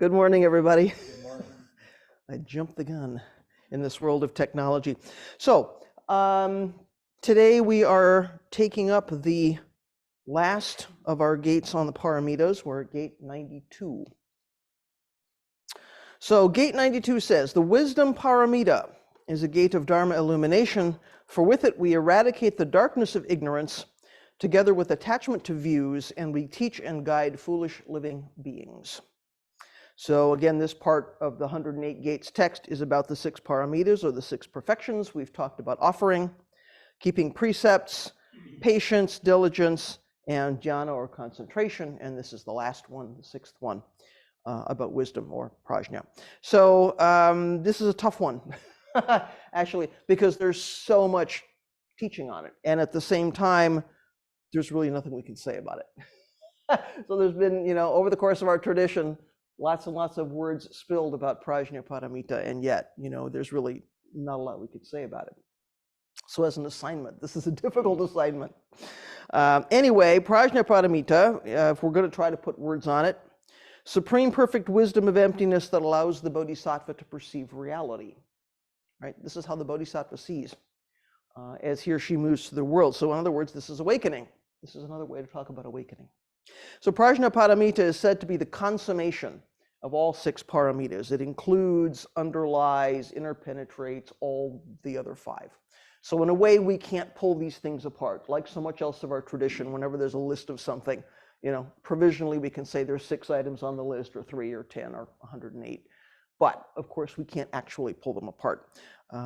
Good morning, everybody. Good morning. I jumped the gun in this world of technology. So, today we are taking up the last of our gates on the paramitas. We're at gate 92. So, gate 92 says, the wisdom paramita is a gate of Dharma-illumination, for with it we eradicate the darkness of ignorance, together with attachment to views, and we teach and guide foolish living beings. So again, this part of the 108 Gates text is about the 6 paramitas, or the 6 perfections. We've talked about offering, keeping precepts, patience, diligence, and jhana, or concentration. And this is the last one, the 6th one, about wisdom, or prajna. So this is a tough one, actually, because there's so much teaching on it. And at the same time, there's really nothing we can say about it. So there's been, over the course of our tradition, lots and lots of words spilled about prajna paramita, and yet, there's really not a lot we could say about it. So as an assignment, this is a difficult assignment. Anyway, prajna paramita, if we're going to try to put words on it, supreme perfect wisdom of emptiness that allows the bodhisattva to perceive reality. Right? This is how the bodhisattva sees as he or she moves through the world. So in other words, this is awakening. This is another way to talk about awakening. So prajna paramita is said to be the consummation of all 6 paramitas. It includes, underlies, interpenetrates all the other 5. So in a way, we can't pull these things apart. Like so much else of our tradition, whenever there's a list of something, provisionally we can say there's 6 items on the list, or 3, or 10, or 108. But of course, we can't actually pull them apart.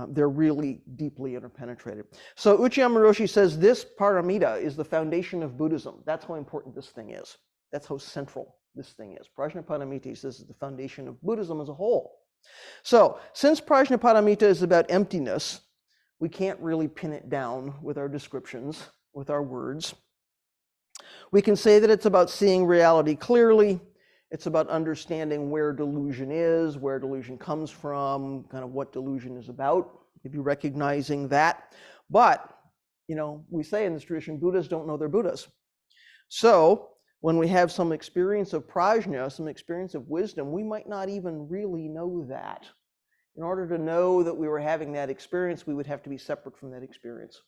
They're really deeply interpenetrated. So Uchiyama Roshi says this paramita is the foundation of Buddhism. That's how important this thing is. That's how central this thing is. Prajna paramita, he says, is the foundation of Buddhism as a whole. So since prajna paramita is about emptiness, we can't really pin it down with our descriptions, with our words. We can say that it's about seeing reality clearly. It's about understanding where delusion is, where delusion comes from, kind of what delusion is about, maybe recognizing that. But, we say in this tradition, Buddhas don't know they're Buddhas. So when we have some experience of prajna, some experience of wisdom, we might not even really know that. In order to know that we were having that experience, we would have to be separate from that experience.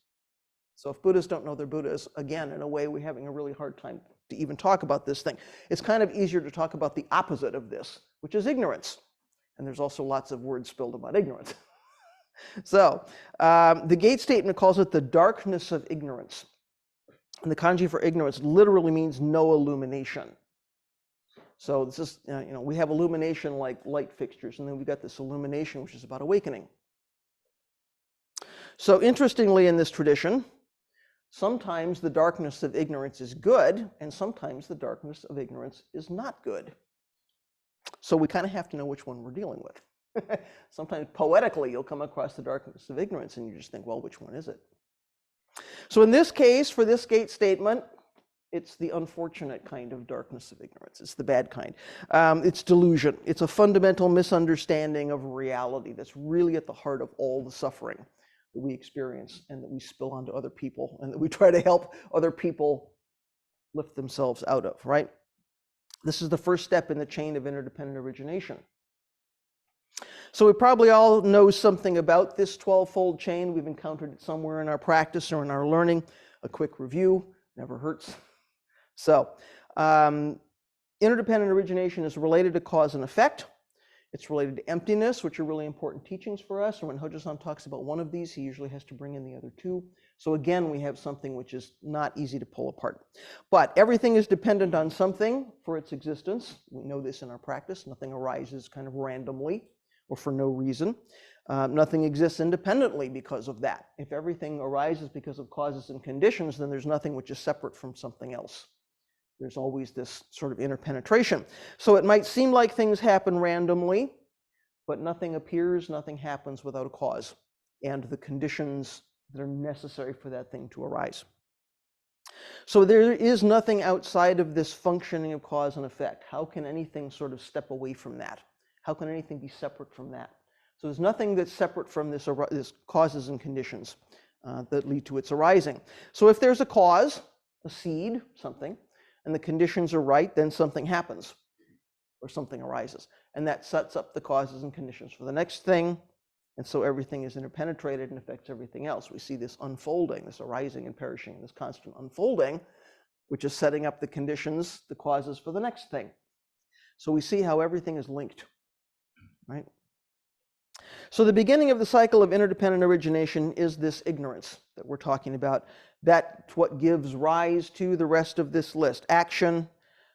So if Buddhists don't know they're Buddhas, again, in a way, we're having a really hard time to even talk about this thing. It's kind of easier to talk about the opposite of this, which is ignorance. And there's also lots of words spilled about ignorance. So the Gate statement calls it the darkness of ignorance. And the kanji for ignorance literally means no illumination. So this is, we have illumination like light fixtures, and then we got this illumination, which is about awakening. So interestingly, in this tradition, sometimes the darkness of ignorance is good, and sometimes the darkness of ignorance is not good. So we kind of have to know which one we're dealing with. Sometimes poetically, you'll come across the darkness of ignorance, and you just think, well, which one is it? So in this case, for this Gate statement, it's the unfortunate kind of darkness of ignorance. It's the bad kind. It's delusion. It's a fundamental misunderstanding of reality that's really at the heart of all the suffering that we experience and that we spill onto other people and that we try to help other people lift themselves out of, right? This is the first step in the chain of interdependent origination. So we probably all know something about this 12-fold chain. We've encountered it somewhere in our practice or in our learning. A quick review never hurts. So interdependent origination is related to cause and effect. It's related to emptiness, which are really important teachings for us. And when Hojo-san talks about one of these, he usually has to bring in the other 2. So again, we have something which is not easy to pull apart. But everything is dependent on something for its existence. We know this in our practice. Nothing arises kind of randomly or for no reason. Nothing exists independently because of that. If everything arises because of causes and conditions, then there's nothing which is separate from something else. There's always this sort of interpenetration. So it might seem like things happen randomly, but nothing appears, nothing happens without a cause and the conditions that are necessary for that thing to arise. So there is nothing outside of this functioning of cause and effect. How can anything sort of step away from that? How can anything be separate from that? So there's nothing that's separate from this causes and conditions that lead to its arising. So if there's a cause, a seed, something, and the conditions are right, then something happens. or something arises. And that sets up the causes and conditions for the next thing. And so everything is interpenetrated and affects everything else. We see this unfolding, this arising and perishing, this constant unfolding, which is setting up the conditions, the causes for the next thing. So we see how everything is linked, right? So the beginning of the cycle of interdependent origination is this ignorance that we're talking about. That's what gives rise to the rest of this list. Action,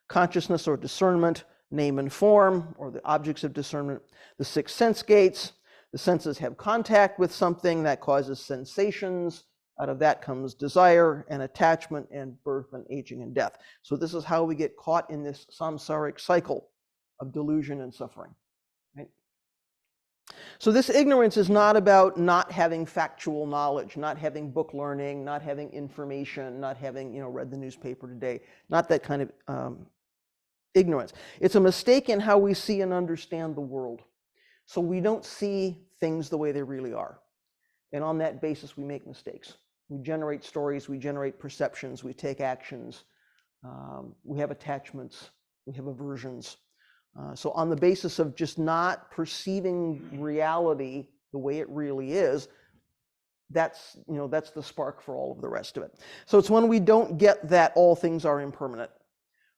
consciousness or discernment, name and form, or the objects of discernment, the six sense gates. The senses have contact with something that causes sensations. Out of that comes desire and attachment and birth and aging and death. So this is how we get caught in this samsaric cycle of delusion and suffering. Right? So this ignorance is not about not having factual knowledge, not having book learning, not having information, not having read the newspaper today, not that kind of ignorance. It's a mistake in how we see and understand the world. So we don't see things the way they really are. And on that basis, we make mistakes. We generate stories, we generate perceptions, we take actions, we have attachments, we have aversions. So on the basis of just not perceiving reality the way it really is, that's the spark for all of the rest of it. So it's when we don't get that all things are impermanent,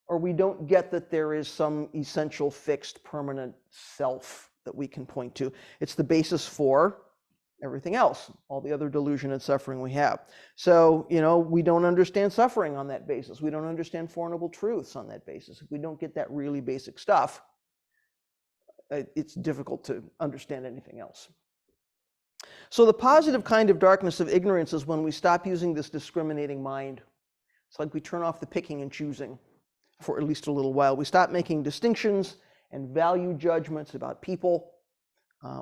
or we don't get that there is some essential, fixed, permanent self that we can point to. It's the basis for everything else, all the other delusion and suffering we have. So, we don't understand suffering on that basis. We don't understand Four Noble Truths on that basis. If we don't get that really basic stuff, it's difficult to understand anything else. So the positive kind of darkness of ignorance is when we stop using this discriminating mind. It's like we turn off the picking and choosing for at least a little while. We stop making distinctions and value judgments about people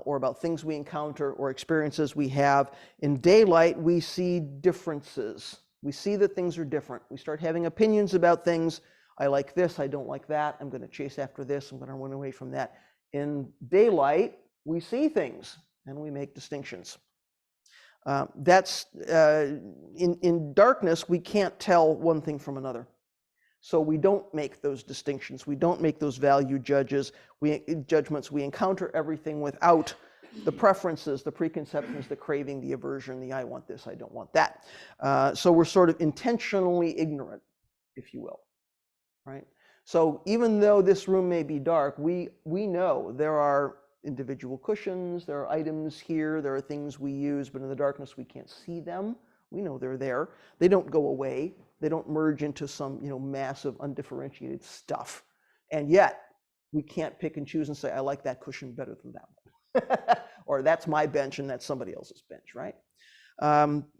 or about things we encounter or experiences we have. In daylight, we see differences. We see that things are different. We start having opinions about things. I like this, I don't like that. I'm going to chase after this, I'm going to run away from that. In daylight, we see things and we make distinctions. In darkness, we can't tell one thing from another. So we don't make those distinctions. We don't make those value judgments. We encounter everything without the preferences, the preconceptions, the craving, the aversion, the I want this, I don't want that. So we're sort of intentionally ignorant, if you will, right? So even though this room may be dark, we know there are individual cushions, there are items here, there are things we use, but in the darkness we can't see them. We know they're there. They don't go away. They don't merge into some massive undifferentiated stuff. And yet we can't pick and choose and say, I like that cushion better than that one. Or that's my bench and that's somebody else's bench, right?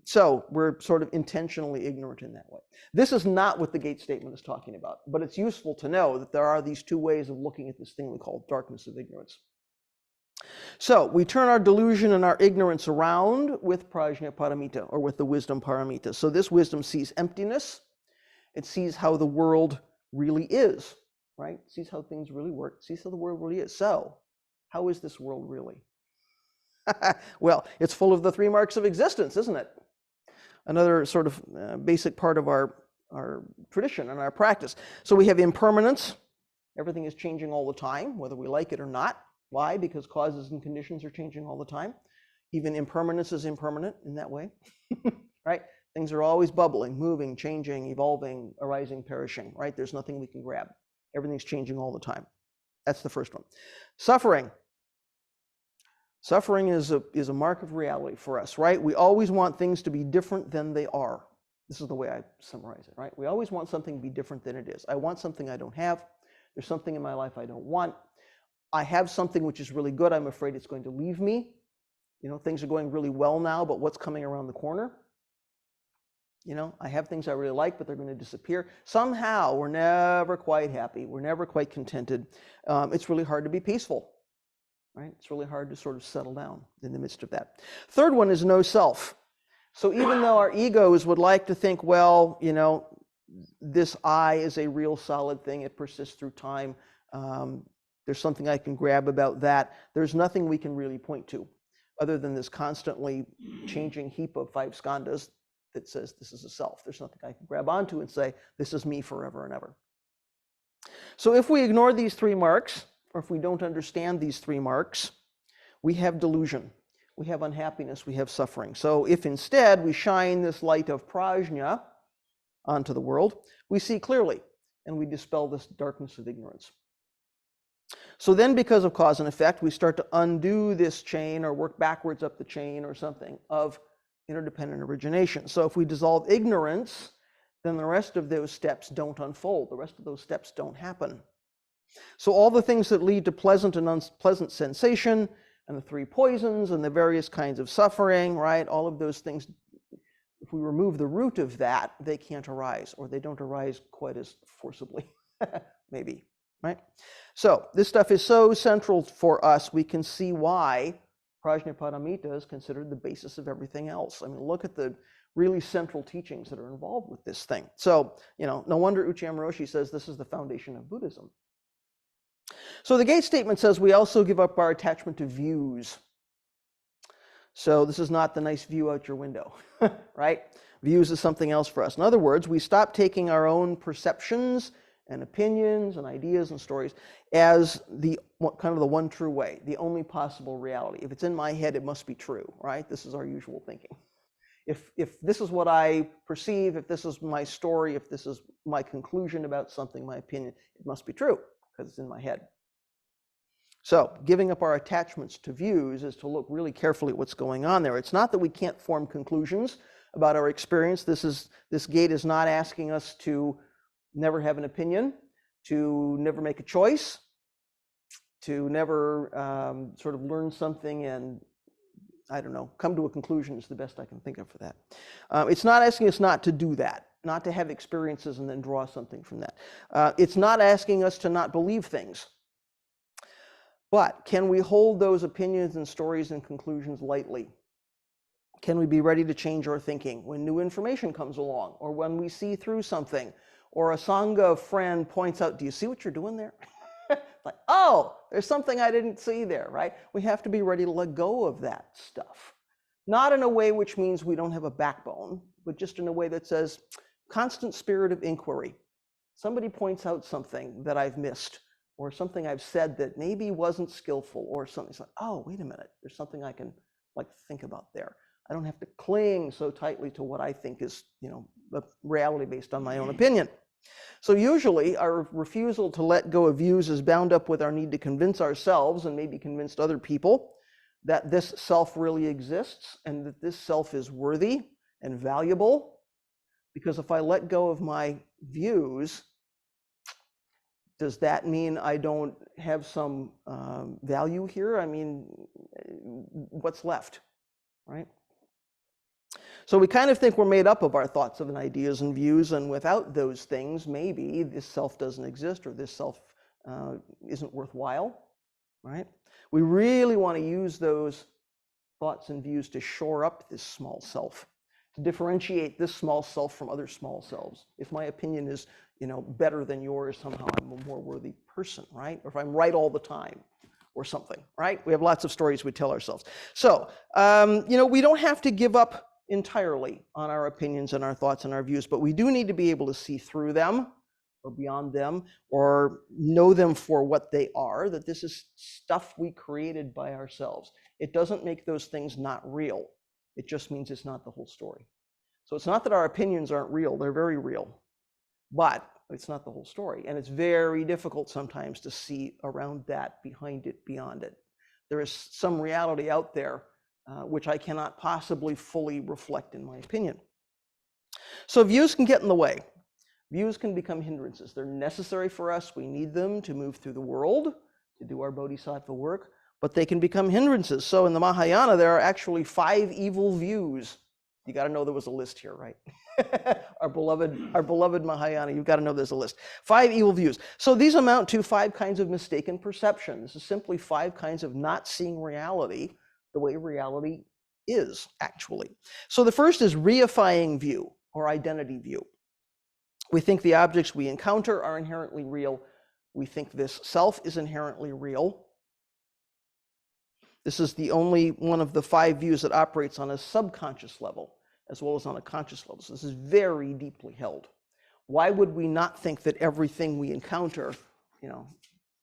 So we're sort of intentionally ignorant in that way. This is not what the Gates statement is talking about, but it's useful to know that there are these two ways of looking at this thing we call darkness of ignorance. So we turn our delusion and our ignorance around with prajna paramita, or with the wisdom paramita. So this wisdom sees emptiness. It sees how the world really is, right? It sees how things really work. It sees how the world really is. So how is this world really? Well, it's full of the three marks of existence, isn't it? Another sort of basic part of our tradition and our practice. So we have impermanence. Everything is changing all the time, whether we like it or not. Why? Because causes and conditions are changing all the time. Even impermanence is impermanent in that way, right? Things are always bubbling, moving, changing, evolving, arising, perishing, right? There's nothing we can grab. Everything's changing all the time. That's the first one. Suffering. Suffering is a mark of reality for us, right? We always want things to be different than they are. This is the way I summarize it, right? We always want something to be different than it is. I want something I don't have. There's something in my life I don't want. I have something which is really good. I'm afraid it's going to leave me. Things are going really well now, but what's coming around the corner? I have things I really like, but they're going to disappear. Somehow, we're never quite happy. We're never quite contented. It's really hard to be peaceful, right? It's really hard to sort of settle down in the midst of that. Third one is no self. So even though our egos would like to think, well, this I is a real solid thing. It persists through time. There's something I can grab about that. There's nothing we can really point to other than this constantly changing heap of 5 skandhas that says this is a self. There's nothing I can grab onto and say, this is me forever and ever. So if we ignore these 3 marks, or if we don't understand these 3 marks, we have delusion, we have unhappiness, we have suffering. So if instead we shine this light of prajna onto the world, we see clearly, and we dispel this darkness of ignorance. So then, because of cause and effect, we start to undo this chain or work backwards up the chain or something of interdependent origination. So if we dissolve ignorance, then the rest of those steps don't unfold. The rest of those steps don't happen. So all the things that lead to pleasant and unpleasant sensation, and the 3 poisons, and the various kinds of suffering, right? All of those things, if we remove the root of that, they can't arise, or they don't arise quite as forcibly, maybe, right? So this stuff is so central for us, we can see why Prajnaparamita is considered the basis of everything else. I mean, look at the really central teachings that are involved with this thing. So, no wonder Uchiyama Roshi says this is the foundation of Buddhism. So the Gates statement says we also give up our attachment to views. So this is not the nice view out your window, right? Views is something else for us. In other words, we stop taking our own perceptions and opinions and ideas and stories as the kind of the one true way, the only possible reality. If it's in my head, it must be true, right? This is our usual thinking. If this is what I perceive, if this is my story, if this is my conclusion about something, my opinion, it must be true because it's in my head. So giving up our attachments to views is to look really carefully at what's going on there. It's not that we can't form conclusions about our experience. This gate is not asking us to never have an opinion, to never make a choice, to never sort of learn something and, I don't know, come to a conclusion is the best I can think of for that. It's not asking us not to do that, not to have experiences and then draw something from that. It's not asking us to not believe things. But can we hold those opinions and stories and conclusions lightly? Can we be ready to change our thinking when new information comes along, or when we see through something, or a Sangha friend points out, do you see what you're doing there? Like, oh, there's something I didn't see there, right? We have to be ready to let go of that stuff. Not in a way which means we don't have a backbone, but just in a way that says, constant spirit of inquiry. Somebody points out something that I've missed, or something I've said that maybe wasn't skillful, or something. It's like, oh, wait a minute, there's something I can think about there. I don't have to cling so tightly to what I think is, the reality based on my own opinion. So usually our refusal to let go of views is bound up with our need to convince ourselves and maybe convince other people that this self really exists and that this self is worthy and valuable. Because if I let go of my views, does that mean I don't have some value here? I mean, what's left, right? So we kind of think we're made up of our thoughts and ideas and views, and without those things, maybe this self doesn't exist, or this self isn't worthwhile, right? We really want to use those thoughts and views to shore up this small self, to differentiate this small self from other small selves. If my opinion is, better than yours, somehow I'm a more worthy person, right? Or if I'm right all the time, or something, right? We have lots of stories we tell ourselves. So, we don't have to give up entirely on our opinions and our thoughts and our views, but we do need to be able to see through them, or beyond them, or know them for what they are, that this is stuff we created by ourselves. It doesn't make those things not real. It just means it's not the whole story. So it's not that our opinions aren't real, they're very real, but it's not the whole story. And it's very difficult sometimes to see around that, behind it, beyond it. There is some reality out there which I cannot possibly fully reflect in my opinion. So views can get in the way. Views can become hindrances. They're necessary for us. We need them to move through the world, to do our bodhisattva work, but they can become hindrances. So in the Mahayana, there are actually 5 evil views. You got to know there was a list here, right? Our beloved Mahayana, you've got to know there's a list. 5 evil views. So these amount to 5 kinds of mistaken perception. This is simply 5 kinds of not seeing reality the way reality is, actually. So the first is reifying view, or identity view. We think the objects we encounter are inherently real. We think this self is inherently real. This is the only one of the 5 views that operates on a subconscious level, as well as on a conscious level. So this is very deeply held. why would we not think that everything we encounter,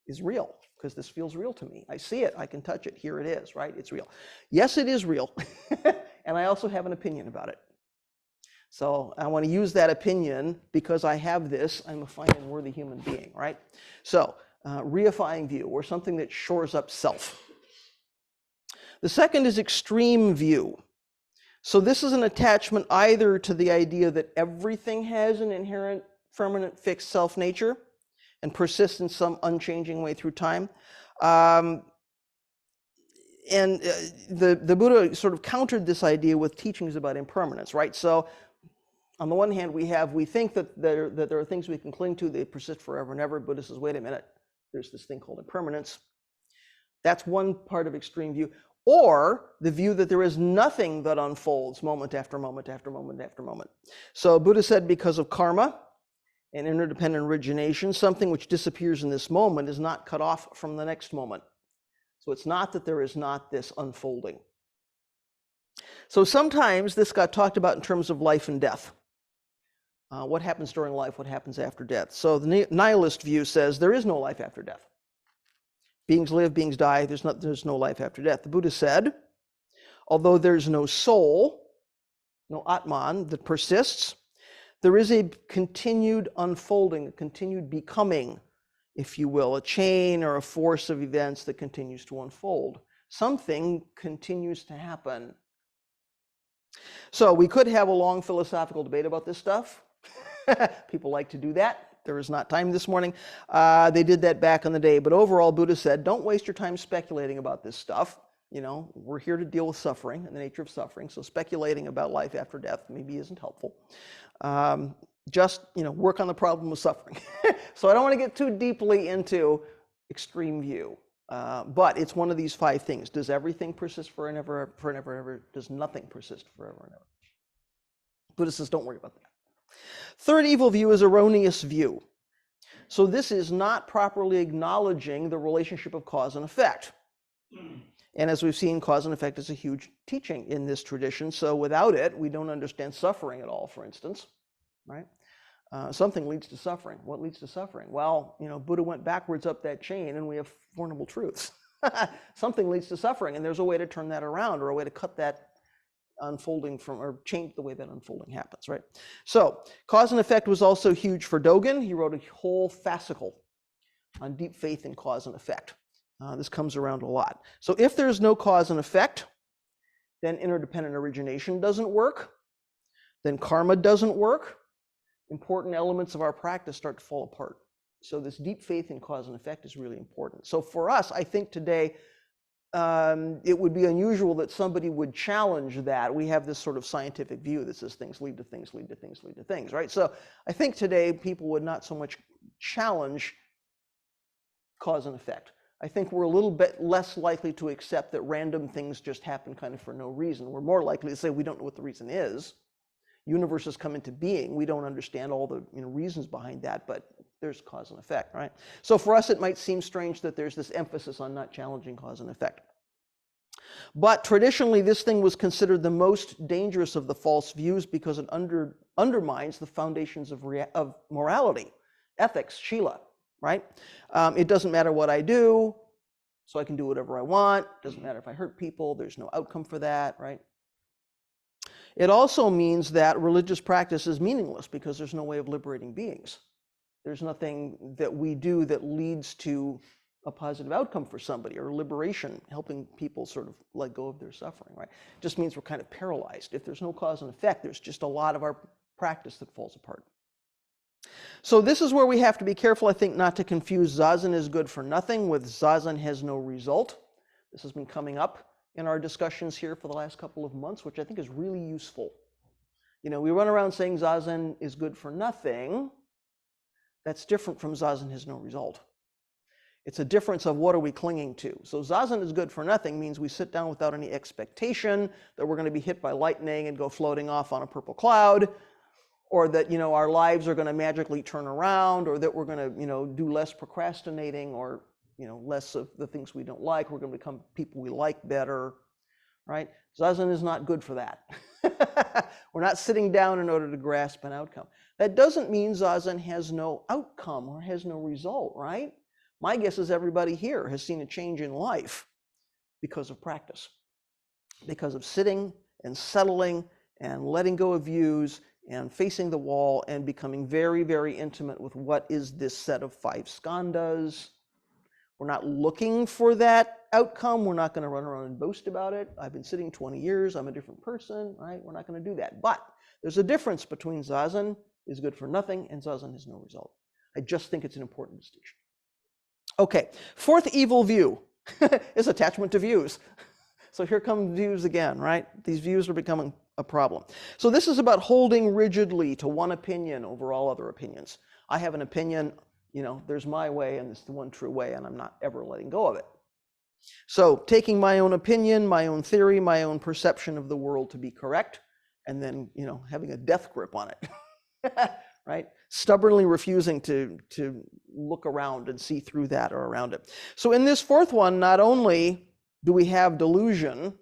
is real? Because this feels real to me. I see it, I can touch it, here it is, right? It's real. Yes, it is real. And I also have an opinion about it. So I want to use that opinion because I have this. I'm a fine and worthy human being, right? So reifying view, or something that shores up self. The second is extreme view. So this is an attachment either to the idea that everything has an inherent, permanent, fixed self nature and persists in some unchanging way through time. The Buddha sort of countered this idea with teachings about impermanence, right? So on the one hand, we think that there are things we can cling to, they persist forever and ever. Buddha says, wait a minute, there's this thing called impermanence. That's one part of extreme view. Or the view that there is nothing that unfolds moment after moment after moment after moment. So Buddha said because of karma and interdependent origination, something which disappears in this moment is not cut off from the next moment. So it's not that there is not this unfolding. So sometimes this got talked about in terms of life and death. What happens during life, what happens after death. So the nihilist view says there is no life after death. Beings live, beings die, there's no life after death. The Buddha said, although there's no soul, no Atman that persists, there is a continued unfolding, a continued becoming, if you will, a chain or a force of events that continues to unfold. Something continues to happen. So we could have a long philosophical debate about this stuff. People like to do that. There is not time this morning. They did that back in the day. But overall, Buddha said, don't waste your time speculating about this stuff. We're here to deal with suffering and the nature of suffering. So speculating about life after death maybe isn't helpful. Just, work on the problem of suffering. So I don't want to get too deeply into extreme view. But it's one of these 5 things. Does everything persist forever and ever? Does nothing persist forever and ever? Buddha says, don't worry about that. Third evil view is erroneous view. So this is not properly acknowledging the relationship of cause and effect. And as we've seen, cause and effect is a huge teaching in this tradition. So without it, we don't understand suffering at all, for instance, right? Something leads to suffering. What leads to suffering? Well, Buddha went backwards up that chain and we have Four Noble Truths. Something leads to suffering, and there's a way to turn that around, or a way to cut that unfolding or change the way that unfolding happens, right? So cause and effect was also huge for Dogen. He wrote a whole fascicle on deep faith in cause and effect. This comes around a lot. So if there's no cause and effect, then interdependent origination doesn't work. Then karma doesn't work. Important elements of our practice start to fall apart. So this deep faith in cause and effect is really important. So for us, I think today, it would be unusual that somebody would challenge that. We have this sort of scientific view that says things lead to things, lead to things, lead to things, right? So I think today people would not so much challenge cause and effect. I think we're a little bit less likely to accept that random things just happen kind of for no reason. We're more likely to say we don't know what the reason is. Universes come into being. We don't understand all the reasons behind that, but there's cause and effect, right? So for us, it might seem strange that there's this emphasis on not challenging cause and effect. But traditionally, this thing was considered the most dangerous of the false views because it undermines the foundations of morality, ethics, Shila, right? It doesn't matter what I do, so I can do whatever I want. It doesn't matter if I hurt people. There's no outcome for that, right? It also means that religious practice is meaningless because there's no way of liberating beings. There's nothing that we do that leads to a positive outcome for somebody, or liberation, helping people sort of let go of their suffering, right? It just means we're kind of paralyzed. If there's no cause and effect, there's just a lot of our practice that falls apart. So this is where we have to be careful, I think, not to confuse zazen is good for nothing with zazen has no result. This has been coming up in our discussions here for the last couple of months, which I think is really useful. We run around saying zazen is good for nothing. That's different from zazen has no result. It's a difference of what are we clinging to. So zazen is good for nothing means we sit down without any expectation that we're going to be hit by lightning and go floating off on a purple cloud, or that our lives are going to magically turn around, or that we're going to do less procrastinating, or less of the things we don't like. We're going to become people we like better. right? Zazen is not good for that. We're not sitting down in order to grasp an outcome. That doesn't mean Zazen has no outcome or has no result, right? My guess is everybody here has seen a change in life because of practice, because of sitting and settling and letting go of views and facing the wall and becoming very, very intimate with what is this set of 5 skandhas. We're not looking for that outcome. We're not going to run around and boast about it. I've been sitting 20 years. I'm a different person, right? We're not going to do that. But there's a difference between Zazen is good for nothing and Zazen has no result. I just think it's an important distinction. Okay, 4th evil view is attachment to views. So here come views again, right? These views are becoming a problem. So this is about holding rigidly to one opinion over all other opinions. I have an opinion, you know, there's my way and it's the one true way, and I'm not ever letting go of it. So taking my own opinion, my own theory, my own perception of the world to be correct, and then, you know, having a death grip on it, right? Stubbornly refusing to look around and see through that or around it. So in this 4th one, not only do we have delusion,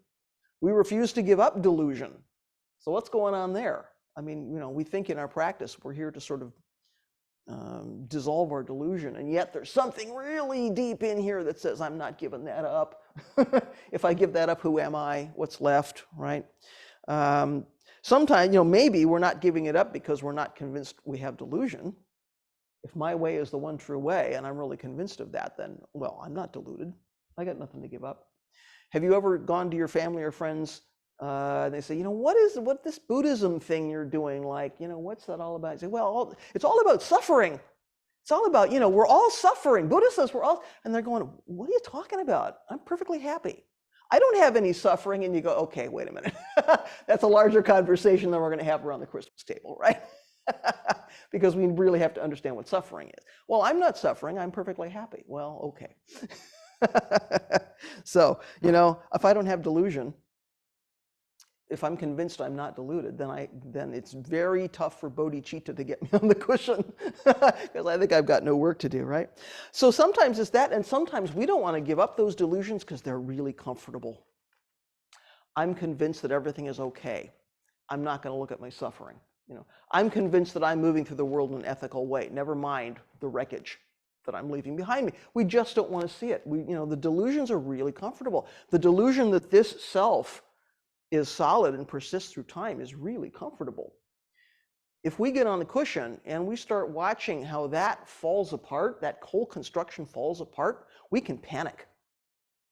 we refuse to give up delusion. So what's going on there? I mean, you know, we think in our practice we're here to sort of dissolve our delusion, and yet there's something really deep in here that says I'm not giving that up. If I give that up, who am I? What's left, right? Sometimes, you know, maybe we're not giving it up because we're not convinced we have delusion. If my way is the one true way and I'm really convinced of that, then, well, I'm not deluded. I got nothing to give up. Have you ever gone to your family or friends and they say, you know, what this Buddhism thing you're doing, like, you know, what's that all about? You say, well, it's all about suffering. It's all about, you know, we're all suffering. Buddha says we're all, and they're going, what are you talking about? I'm perfectly happy. I don't have any suffering. And you go, okay, wait a minute. That's a larger conversation than we're going to have around the Christmas table, right? Because we really have to understand what suffering is. Well, I'm not suffering. I'm perfectly happy. Well, okay. So, you know, if I don't have delusion, if I'm convinced I'm not deluded, then it's very tough for bodhicitta to get me on the cushion because I think I've got no work to do, right? So sometimes it's that, and sometimes we don't want to give up those delusions because they're really comfortable. I'm convinced that everything is okay. I'm not going to look at my suffering. You know, I'm convinced that I'm moving through the world in an ethical way. Never mind the wreckage that I'm leaving behind me. We just don't want to see it. You know, the delusions are really comfortable. The delusion that this self is solid and persists through time is really comfortable. If we get on the cushion and we start watching how that falls apart, that whole construction falls apart, we can panic.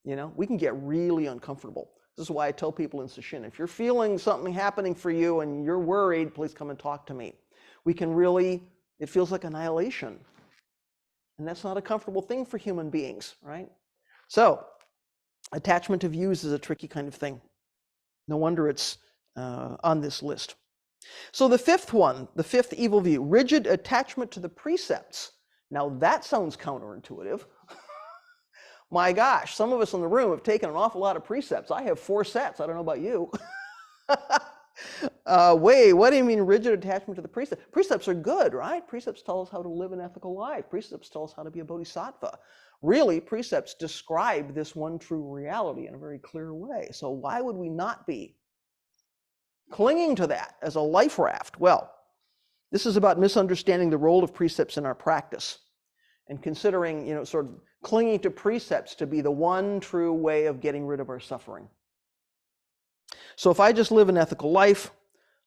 You know, we can get really uncomfortable. This is why I tell people in Sesshin, if you're feeling something happening for you and you're worried, please come and talk to me. We can really, it feels like annihilation. And that's not a comfortable thing for human beings, right? So, attachment to views is a tricky kind of thing. No wonder it's on this list. So the 5th one, the 5th evil view, rigid attachment to the precepts. Now that sounds counterintuitive. My gosh, some of us in the room have taken an awful lot of precepts. I have 4 sets. I don't know about you. Wait, what do you mean rigid attachment to the precepts? Precepts are good, right? Precepts tell us how to live an ethical life. Precepts tell us how to be a bodhisattva. Really, precepts describe this one true reality in a very clear way. So why would we not be clinging to that as a life raft? Well, this is about misunderstanding the role of precepts in our practice and considering, you know, sort of clinging to precepts to be the one true way of getting rid of our suffering. So if I just live an ethical life,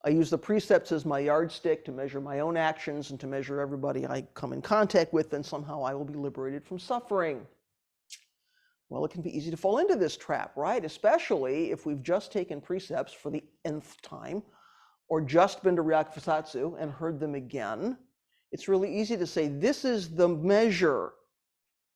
I use the precepts as my yardstick to measure my own actions and to measure everybody I come in contact with, then somehow I will be liberated from suffering. Well, it can be easy to fall into this trap, right? Especially if we've just taken precepts for the nth time or just been to Ryakusatsu and heard them again. It's really easy to say, this is the measure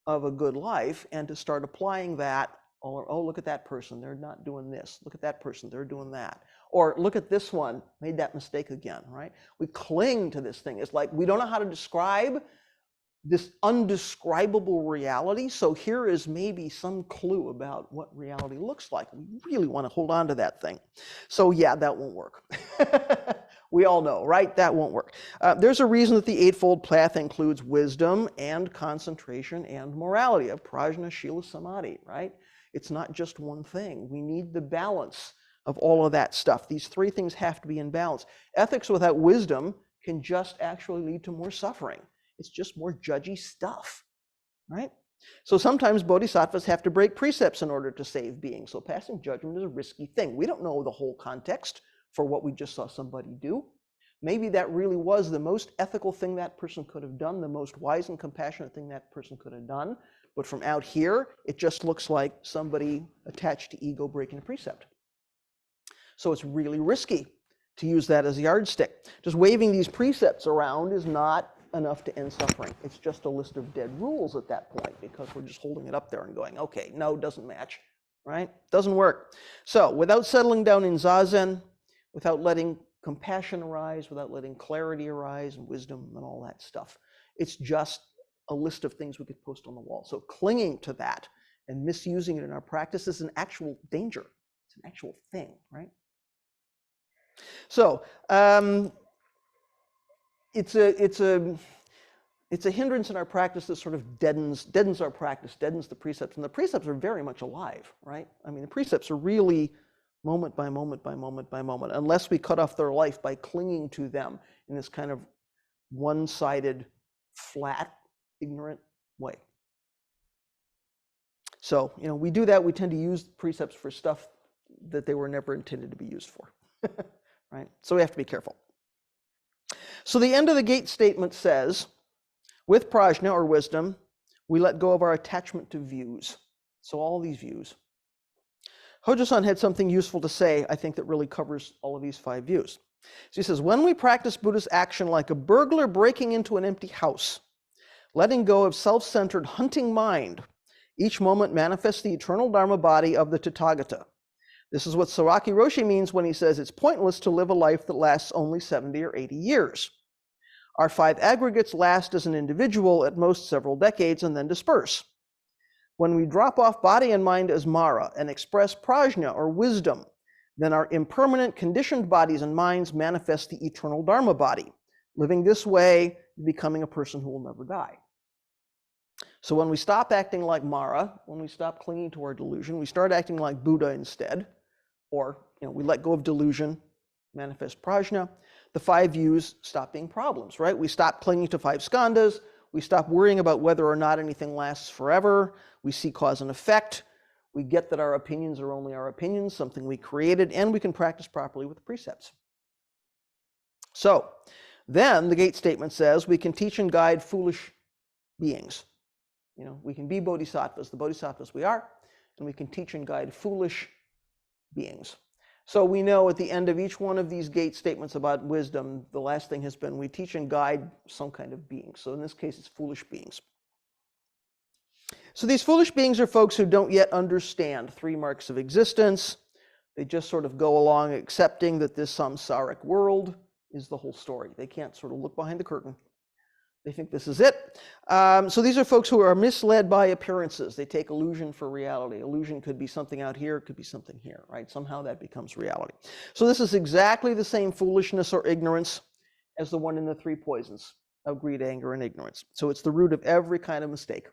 of a good life, and to start applying that. Oh, look at that person, they're not doing this. Look at that person, they're doing that. Or look at this one, made that mistake again, right? We cling to this thing. It's like we don't know how to describe this undescribable reality. So here is maybe some clue about what reality looks like. We really want to hold on to that thing. So yeah, that won't work. We all know, right? That won't work. There's a reason that the Eightfold Path includes wisdom and concentration and morality of prajna, shila, samadhi, right? It's not just one thing. We need the balance of all of that stuff. These three things have to be in balance. Ethics without wisdom can just actually lead to more suffering. It's just more judgy stuff, right? So sometimes bodhisattvas have to break precepts in order to save beings. So passing judgment is a risky thing. We don't know the whole context for what we just saw somebody do. Maybe that really was the most ethical thing that person could have done, the most wise and compassionate thing that person could have done. But from out here, it just looks like somebody attached to ego breaking a precept. So it's really risky to use that as a yardstick. Just waving these precepts around is not enough to end suffering. It's just a list of dead rules at that point, because we're just holding it up there and going, okay, no, doesn't match, right? Doesn't work. So without settling down in zazen, without letting compassion arise, without letting clarity arise and wisdom and all that stuff, it's just a list of things we could post on the wall. So clinging to that and misusing it in our practice is an actual danger. It's an actual thing, right? So it's a hindrance in our practice that sort of deadens our practice, deadens the precepts. And the precepts are very much alive, right? I mean, the precepts are really moment by moment by moment by moment, unless we cut off their life by clinging to them in this kind of one-sided, flat, ignorant way. So, we do that. We tend to use precepts for stuff that they were never intended to be used for, right? So we have to be careful. So the end of the gate statement says, with prajna, or wisdom, we let go of our attachment to views. So all these views. Hojo-san had something useful to say, I think, that really covers all of these 5 views. So he says, when we practice Buddhist action like a burglar breaking into an empty house, letting go of self-centered hunting mind, each moment manifests the eternal Dharma body of the Tathagata. This is what Sawaki Roshi means when he says it's pointless to live a life that lasts only 70 or 80 years. Our 5 aggregates last as an individual at most several decades and then disperse. When we drop off body and mind as Mara and express prajna, or wisdom, then our impermanent conditioned bodies and minds manifest the eternal Dharma body, living this way, becoming a person who will never die. So when we stop acting like Mara, when we stop clinging to our delusion, we start acting like Buddha instead, or we let go of delusion, manifest prajna, the 5 views stop being problems, right? We stop clinging to 5 skandhas, we stop worrying about whether or not anything lasts forever, we see cause and effect, we get that our opinions are only our opinions, something we created, and we can practice properly with the precepts. So then the gate statement says we can teach and guide foolish beings. We can be bodhisattvas, the bodhisattvas we are, and we can teach and guide foolish beings. So we know at the end of each one of these gate statements about wisdom, the last thing has been we teach and guide some kind of being. So in this case, it's foolish beings. So these foolish beings are folks who don't yet understand 3 marks of existence. They just sort of go along accepting that this samsaric world is the whole story. They can't sort of look behind the curtain. They think this is it. So these are folks who are misled by appearances. They take illusion for reality. Illusion could be something out here, it could be something here, right? Somehow that becomes reality. So this is exactly the same foolishness or ignorance as the one in the 3 poisons of greed, anger, and ignorance. So it's the root of every kind of mistake,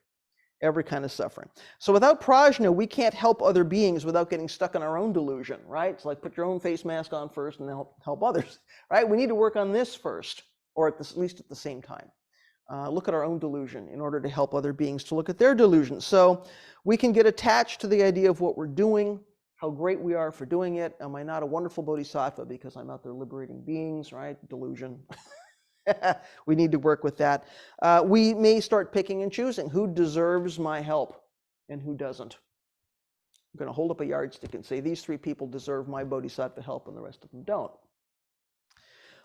every kind of suffering. So without prajna, we can't help other beings without getting stuck in our own delusion, right? It's like put your own face mask on first and then help others, right? We need to work on this first, or at least at the same time. Look at our own delusion in order to help other beings to look at their delusion. So we can get attached to the idea of what we're doing, how great we are for doing it. Am I not a wonderful bodhisattva because I'm out there liberating beings, right? Delusion. We need to work with that. We may start picking and choosing who deserves my help and who doesn't. I'm going to hold up a yardstick and say these 3 people deserve my bodhisattva help and the rest of them don't.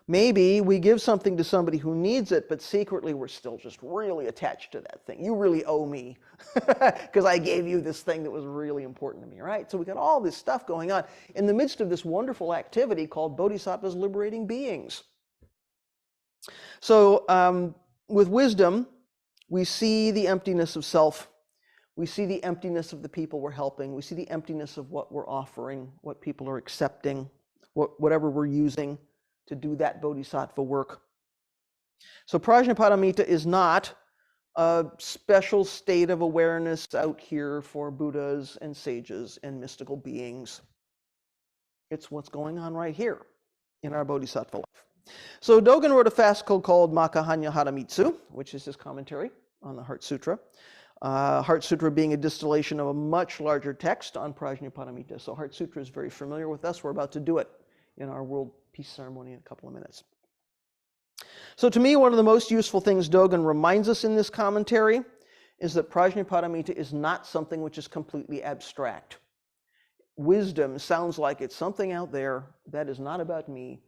Maybe we give something to somebody who needs it, but secretly we're still just really attached to that thing. You really owe me because I gave you this thing that was really important to me, right? So we got all this stuff going on in the midst of this wonderful activity called bodhisattvas liberating beings. So with wisdom, we see the emptiness of self. We see the emptiness of the people we're helping. We see the emptiness of what we're offering, what people are accepting, whatever we're using. to do that bodhisattva work. So prajnaparamita is not a special state of awareness out here for Buddhas and sages and mystical beings. It's what's going on right here in our bodhisattva life. So Dogen wrote a fascicle called Makahanya Haramitsu, which is his commentary on the Heart Sutra. Heart Sutra being a distillation of a much larger text on Prajnaparamita. So Heart Sutra is very familiar with us. We're about to do it in our World Peace Ceremony in a couple of minutes. So to me, one of the most useful things Dogen reminds us in this commentary is that Prajnaparamita is not something which is completely abstract. Wisdom sounds like it's something out there that is not about me.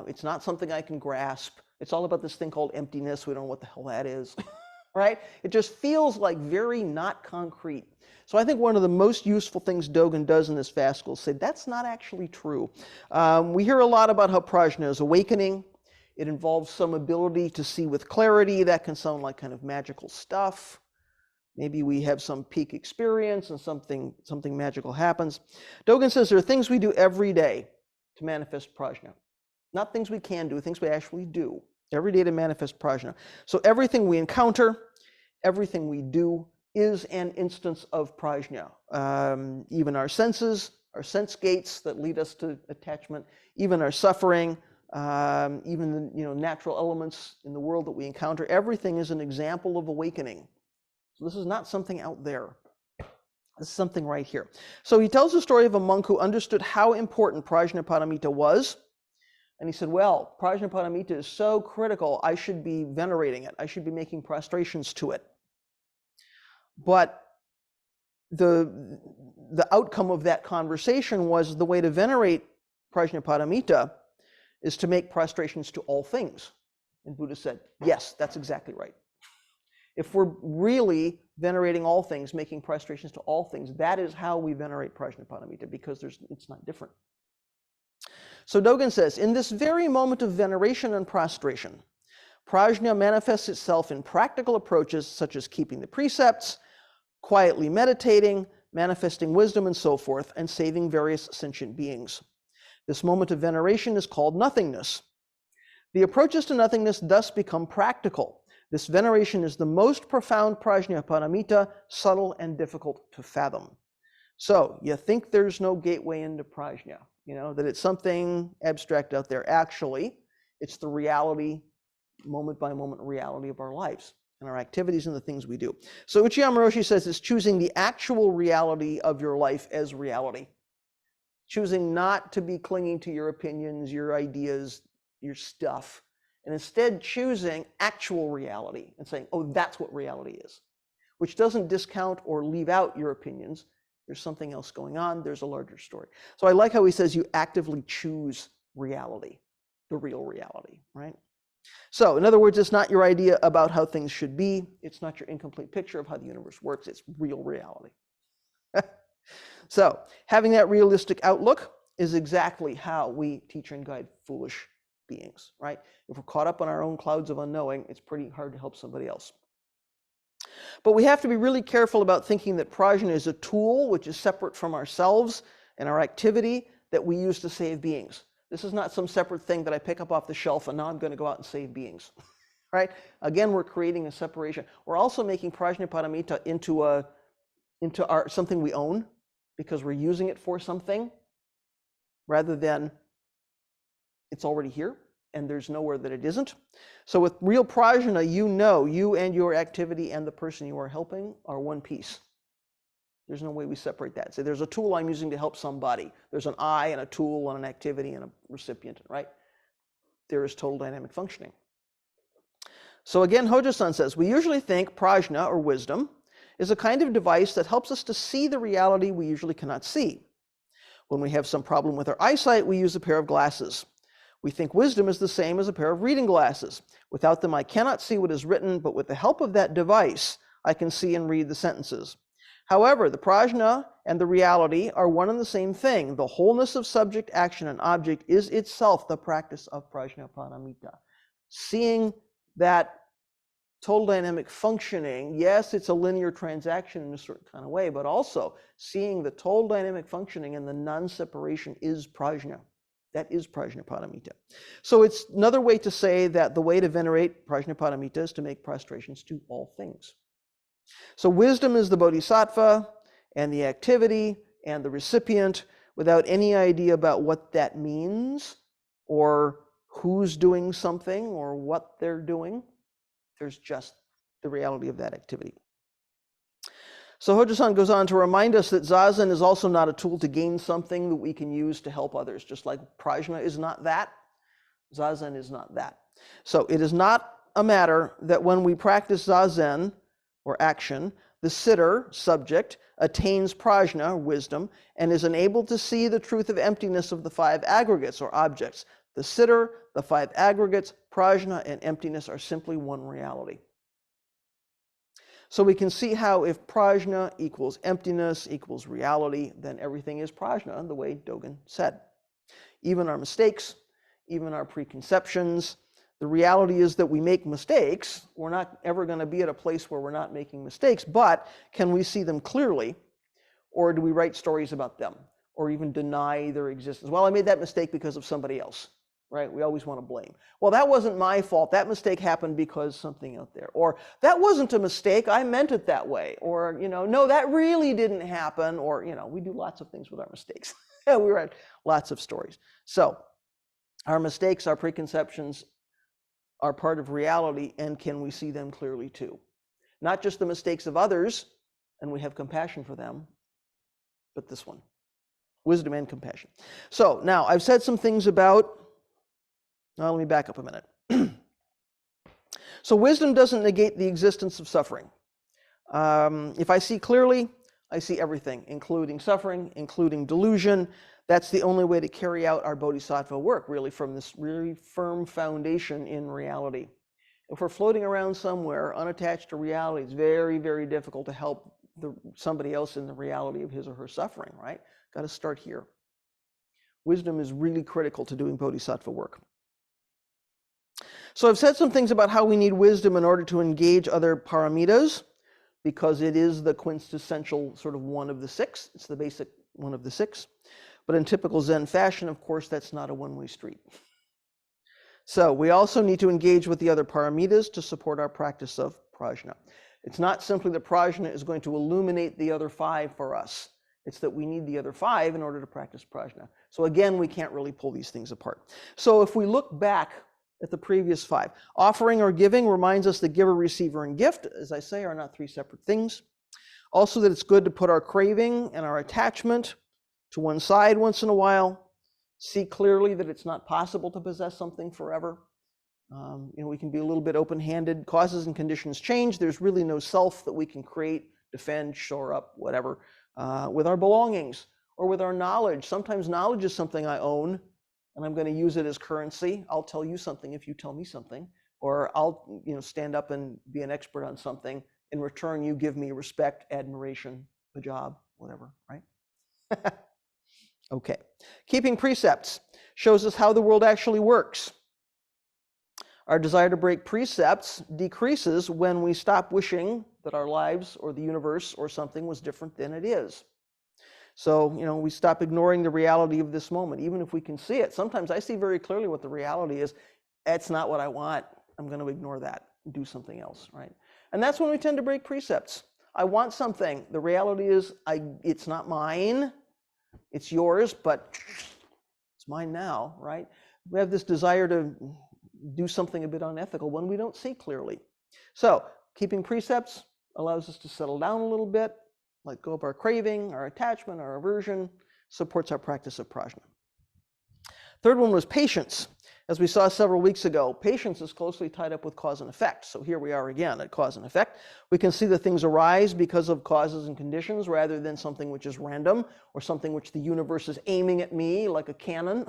It's not something I can grasp. It's all about this thing called emptiness. We don't know what the hell that is, right? It just feels like very not concrete. So I think one of the most useful things Dogen does in this fascicle is say that's not actually true. We hear a lot about how prajna is awakening. It involves some ability to see with clarity. That can sound like kind of magical stuff. Maybe we have some peak experience and something magical happens. Dogen says there are things we do every day to manifest prajna. Not things we can do, things we actually do every day to manifest prajna. So everything we encounter, everything we do is an instance of prajna. Even our senses, our sense gates that lead us to attachment, even our suffering, even the natural elements in the world that we encounter, everything is an example of awakening. So this is not something out there. This is something right here. So he tells the story of a monk who understood how important Prajnaparamita was. And he said, well, Prajnaparamita is so critical, I should be venerating it. I should be making prostrations to it. But the outcome of that conversation was the way to venerate Prajnaparamita is to make prostrations to all things. And Buddha said, yes, that's exactly right. If we're really venerating all things, making prostrations to all things, that is how we venerate Prajnaparamita, because it's not different. So Dogen says, in this very moment of veneration and prostration, prajna manifests itself in practical approaches such as keeping the precepts, quietly meditating, manifesting wisdom, and so forth, and saving various sentient beings. This moment of veneration is called nothingness. The approaches to nothingness thus become practical. This veneration is the most profound Prajnaparamita, subtle and difficult to fathom. So you think there's no gateway into prajna, that it's something abstract out there. Actually, it's the reality, moment by moment reality of our lives and our activities and the things we do. So Uchiyama Roshi says it's choosing the actual reality of your life as reality. Choosing not to be clinging to your opinions, your ideas, your stuff, and instead choosing actual reality and saying, oh, that's what reality is, which doesn't discount or leave out your opinions. There's something else going on. There's a larger story. So I like how he says you actively choose reality, the real reality, right? So in other words, it's not your idea about how things should be. It's not your incomplete picture of how the universe works. It's real reality. So having that realistic outlook is exactly how we teach and guide foolish beings, right? If we're caught up on our own clouds of unknowing, it's pretty hard to help somebody else. But we have to be really careful about thinking that prajna is a tool which is separate from ourselves and our activity that we use to save beings. This is not some separate thing that I pick up off the shelf and now I'm going to go out and save beings, right? Again, we're creating a separation. We're also making Prajnaparamita into something we own because we're using it for something rather than it's already here and there's nowhere that it isn't. So with real prajna, you and your activity and the person you are helping are one piece. There's no way we separate that. Say there's a tool I'm using to help somebody. There's an I and a tool and an activity and a recipient, right? There is total dynamic functioning. So again, Hojo-san says, we usually think prajna, or wisdom, is a kind of device that helps us to see the reality we usually cannot see. When we have some problem with our eyesight, we use a pair of glasses. We think wisdom is the same as a pair of reading glasses. Without them, I cannot see what is written, but with the help of that device, I can see and read the sentences. However, the prajna and the reality are one and the same thing. The wholeness of subject, action, and object is itself the practice of Prajnaparamita. Seeing that total dynamic functioning, yes, it's a linear transaction in a certain kind of way, but also seeing the total dynamic functioning and the non-separation is prajna. That is prajnaparamita. So it's another way to say that the way to venerate prajnaparamita is to make prostrations to all things. So wisdom is the bodhisattva and the activity and the recipient without any idea about what that means or who's doing something or what they're doing. There's just the reality of that activity. So Hojo-san goes on to remind us that zazen is also not a tool to gain something that we can use to help others. Just like prajna is not that, zazen is not that. So it is not a matter that when we practice zazen, or action, the sitter, subject, attains prajna, wisdom, and is enabled to see the truth of emptiness of the five aggregates, or objects. The sitter, the five aggregates, prajna, and emptiness are simply one reality. So we can see how if prajna equals emptiness equals reality, then everything is prajna, the way Dogen said. Even our mistakes, even our preconceptions. The reality is that we make mistakes. We're not ever going to be at a place where we're not making mistakes, but can we see them clearly? Or do we write stories about them? Or even deny their existence? Well, I made that mistake because of somebody else, right? We always want to blame. Well, that wasn't my fault. That mistake happened because something out there. Or that wasn't a mistake. I meant it that way. Or, no, that really didn't happen. Or, we do lots of things with our mistakes. We write lots of stories. So our mistakes, our preconceptions are part of reality, and can we see them clearly too? Not just the mistakes of others, and we have compassion for them, but this one, wisdom and compassion. So now I've said some things about, now let me back up a minute. So wisdom doesn't negate the existence of suffering. If I see clearly, I see everything, including suffering, including delusion. That's the only way to carry out our bodhisattva work, really, from this really firm foundation in reality. If we're floating around somewhere unattached to reality, it's very, very difficult to help somebody else in the reality of his or her suffering, right? Got to start here. Wisdom is really critical to doing bodhisattva work. So I've said some things about how we need wisdom in order to engage other paramitas, because it is the quintessential sort of one of the six. It's the basic one of the six. But in typical Zen fashion, of course, that's not a one-way street. So we also need to engage with the other paramitas to support our practice of prajna. It's not simply that prajna is going to illuminate the other five for us. It's that we need the other five in order to practice prajna. So again, we can't really pull these things apart. So if we look back at the previous five, offering or giving reminds us that giver, receiver, and gift, as I say, are not three separate things. Also that it's good to put our craving and our attachment to one side once in a while, see clearly that it's not possible to possess something forever. We can be a little bit open-handed. Causes and conditions change. There's really no self that we can create, defend, shore up, whatever, with our belongings or with our knowledge. Sometimes knowledge is something I own, and I'm going to use it as currency. I'll tell you something if you tell me something, or I'll stand up and be an expert on something. In return, you give me respect, admiration, a job, whatever, right? Okay. Keeping precepts shows us how the world actually works. Our desire to break precepts decreases when we stop wishing that our lives or the universe or something was different than it is. So, we stop ignoring the reality of this moment, even if we can see it. Sometimes I see very clearly what the reality is. That's not what I want. I'm going to ignore that and do something else, right? And that's when we tend to break precepts. I want something. The reality is it's not mine. It's yours, but it's mine now, right? We have this desire to do something a bit unethical when we don't see clearly. So keeping precepts allows us to settle down a little bit, let go of our craving, our attachment, our aversion, supports our practice of prajna. Third one was patience. As we saw several weeks ago, patience is closely tied up with cause and effect. So here we are again at cause and effect. We can see that things arise because of causes and conditions rather than something which is random or something which the universe is aiming at me like a cannon.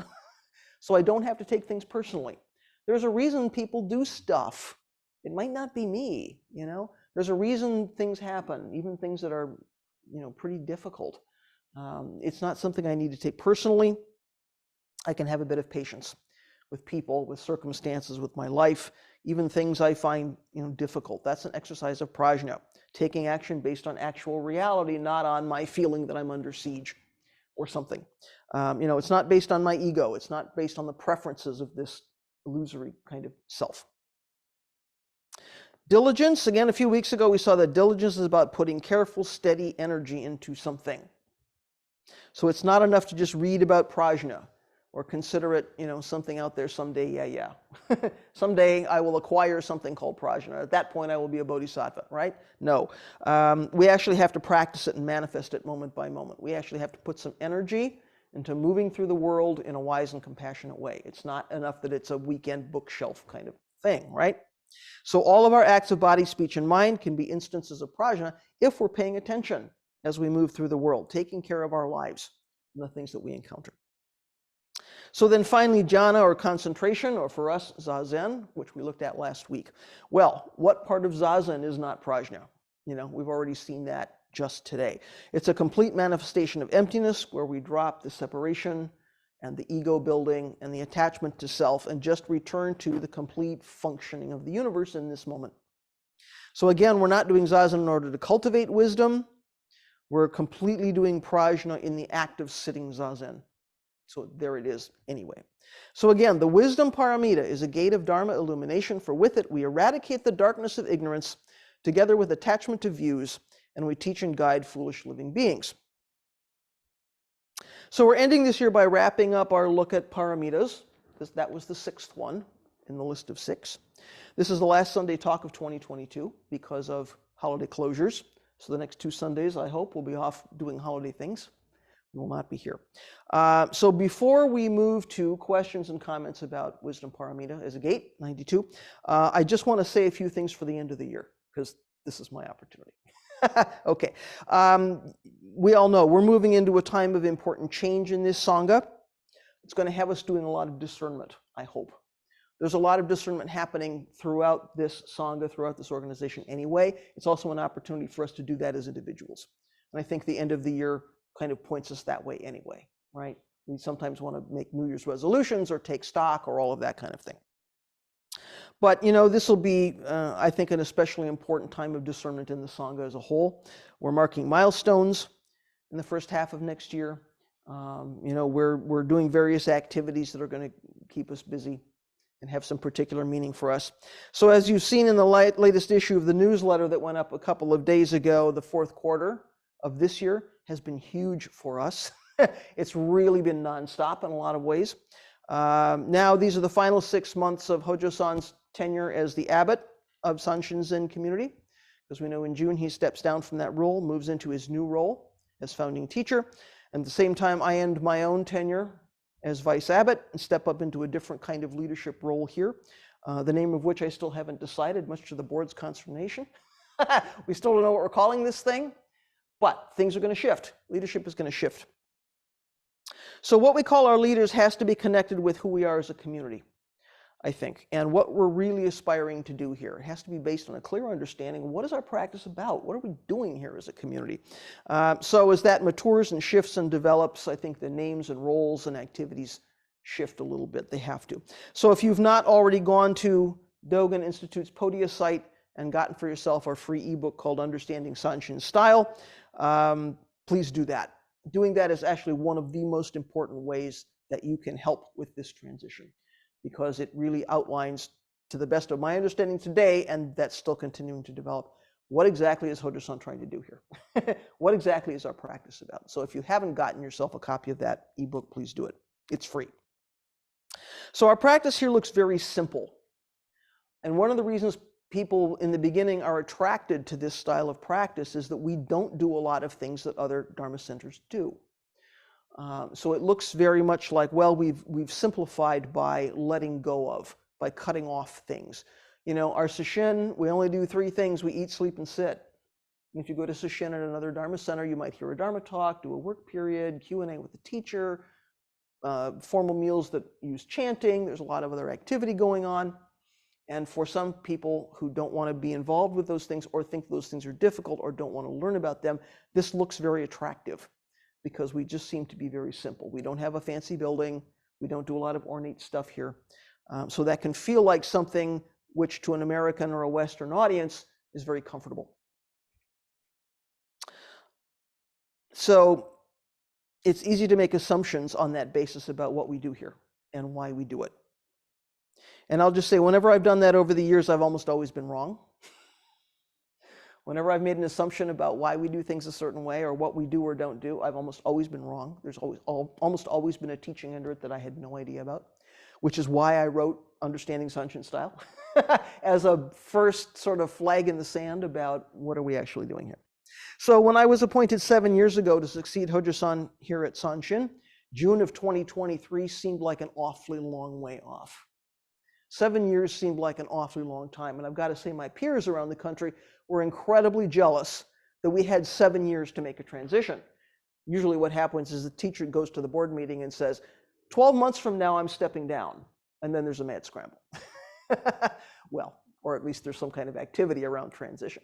So I don't have to take things personally. There's a reason people do stuff. It might not be me, There's a reason things happen, even things that are, pretty difficult. It's not something I need to take personally. I can have a bit of patience with people, with circumstances, with my life, even things I find difficult. That's an exercise of prajna, taking action based on actual reality, not on my feeling that I'm under siege or something. It's not based on my ego. It's not based on the preferences of this illusory kind of self. Diligence, again, a few weeks ago, we saw that diligence is about putting careful, steady energy into something. So it's not enough to just read about prajna or consider it, something out there someday, yeah. Someday I will acquire something called prajna. At that point, I will be a bodhisattva, right? No. We actually have to practice it and manifest it moment by moment. We actually have to put some energy into moving through the world in a wise and compassionate way. It's not enough that it's a weekend bookshelf kind of thing, right? So all of our acts of body, speech, and mind can be instances of prajna if we're paying attention as we move through the world, taking care of our lives and the things that we encounter. So then finally, jhana, or concentration, or for us, zazen, which we looked at last week. Well, what part of zazen is not prajna? We've already seen that just today. It's a complete manifestation of emptiness where we drop the separation and the ego building and the attachment to self and just return to the complete functioning of the universe in this moment. So again, we're not doing zazen in order to cultivate wisdom. We're completely doing prajna in the act of sitting zazen. So there it is anyway. So again, the wisdom paramita is a gate of Dharma illumination, for with it we eradicate the darkness of ignorance together with attachment to views, and we teach and guide foolish living beings. So we're ending this year by wrapping up our look at paramitas, because that was the 6th one in the list of 6. This is the last Sunday talk of 2022 because of holiday closures. So the next 2 Sundays, I hope, we'll be off doing holiday things. We will not be here. So before we move to questions and comments about wisdom paramita as a gate, 92, I just want to say a few things for the end of the year, because this is my opportunity. Okay. We all know we're moving into a time of important change in this Sangha. It's going to have us doing a lot of discernment, I hope. There's a lot of discernment happening throughout this Sangha, throughout this organization anyway. It's also an opportunity for us to do that as individuals. And I think the end of the year kind of points us that way anyway, right? We sometimes want to make New Year's resolutions or take stock or all of that kind of thing. But, this will be, I think, an especially important time of discernment in the Sangha as a whole. We're marking milestones in the first half of next year. We're doing various activities that are going to keep us busy and have some particular meaning for us. So as you've seen in the latest issue of the newsletter that went up a couple of days ago, the 4th quarter of this year has been huge for us. It's really been nonstop in a lot of ways. Now, these are the final 6 months of Hojo-san's tenure as the abbot of Sanshin Zen community, because we know in June he steps down from that role, moves into his new role as founding teacher. And at the same time, I end my own tenure as vice abbot and step up into a different kind of leadership role here, the name of which I still haven't decided, much to the board's consternation. We still don't know what we're calling this thing, but things are going to shift. Leadership is going to shift. So what we call our leaders has to be connected with who we are as a community, I think, and what we're really aspiring to do here. It has to be based on a clear understanding of what is our practice about? What are we doing here as a community? So as that matures and shifts and develops, I think the names and roles and activities shift a little bit. They have to. So if you've not already gone to Dogen Institute's Podia site and gotten for yourself our free ebook called Understanding Sanshin Style, please do that. Doing that is actually one of the most important ways that you can help with this transition, because it really outlines, to the best of my understanding today, and that's still continuing to develop, what exactly is Hojo-san trying to do here? What exactly is our practice about? So if you haven't gotten yourself a copy of that ebook, please do it. It's free. So our practice here looks very simple. And one of the reasons people in the beginning are attracted to this style of practice is that we don't do a lot of things that other Dharma centers do. So it looks very much like, well, we've simplified by letting go of, by cutting off things. Our sesshin, we only do 3 things: we eat, sleep, and sit. And if you go to sesshin at another Dharma center, you might hear a Dharma talk, do a work period, Q&A with the teacher, formal meals that use chanting. There's a lot of other activity going on. And for some people who don't want to be involved with those things or think those things are difficult or don't want to learn about them, this looks very attractive because we just seem to be very simple. We don't have a fancy building. We don't do a lot of ornate stuff here. So that can feel like something which to an American or a Western audience is very comfortable. So it's easy to make assumptions on that basis about what we do here and why we do it. And I'll just say, whenever I've done that over the years, I've almost always been wrong. Whenever I've made an assumption about why we do things a certain way or what we do or don't do, I've almost always been wrong. There's almost always been a teaching under it that I had no idea about, which is why I wrote Understanding Sanshin Style as a first sort of flag in the sand about what are we actually doing here. So when I was appointed 7 years ago to succeed Hojo-san here at Sanshin, June of 2023 seemed like an awfully long way off. 7 years seemed like an awfully long time, and I've got to say my peers around the country were incredibly jealous that we had 7 years to make a transition. Usually what happens is the teacher goes to the board meeting and says, 12 months from now I'm stepping down, and then there's a mad scramble. Well, or at least there's some kind of activity around transition.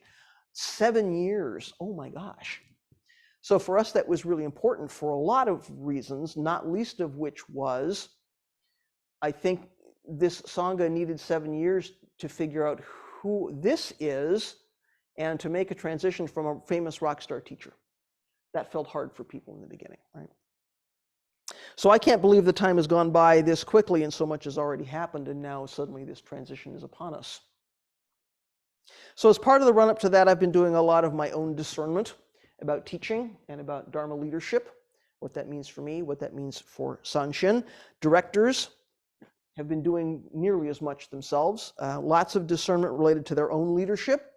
7 years, oh my gosh. So for us that was really important for a lot of reasons, not least of which was, I think this Sangha needed 7 years to figure out who this is and to make a transition from a famous rock star teacher. That felt hard for people in the beginning, right? So I can't believe the time has gone by this quickly and so much has already happened, and now suddenly this transition is upon us. So as part of the run-up to that, I've been doing a lot of my own discernment about teaching and about Dharma leadership, what that means for me, what that means for Sanshin. Directors have been doing nearly as much themselves. Lots of discernment related to their own leadership,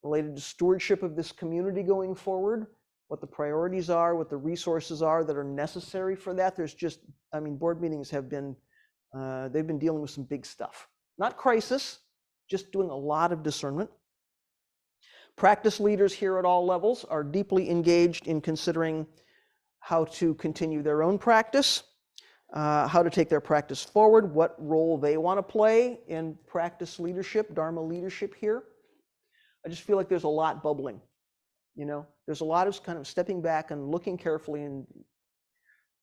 related to stewardship of this community going forward, what the priorities are, what the resources are that are necessary for that. There's just, I mean, board meetings have been, they've been dealing with some big stuff. Not crisis, just doing a lot of discernment. Practice leaders here at all levels are deeply engaged in considering how to continue their own practice, how to take their practice forward, what role they want to play in practice leadership, Dharma leadership here. I just feel like there's a lot bubbling, you know? There's a lot of kind of stepping back and looking carefully and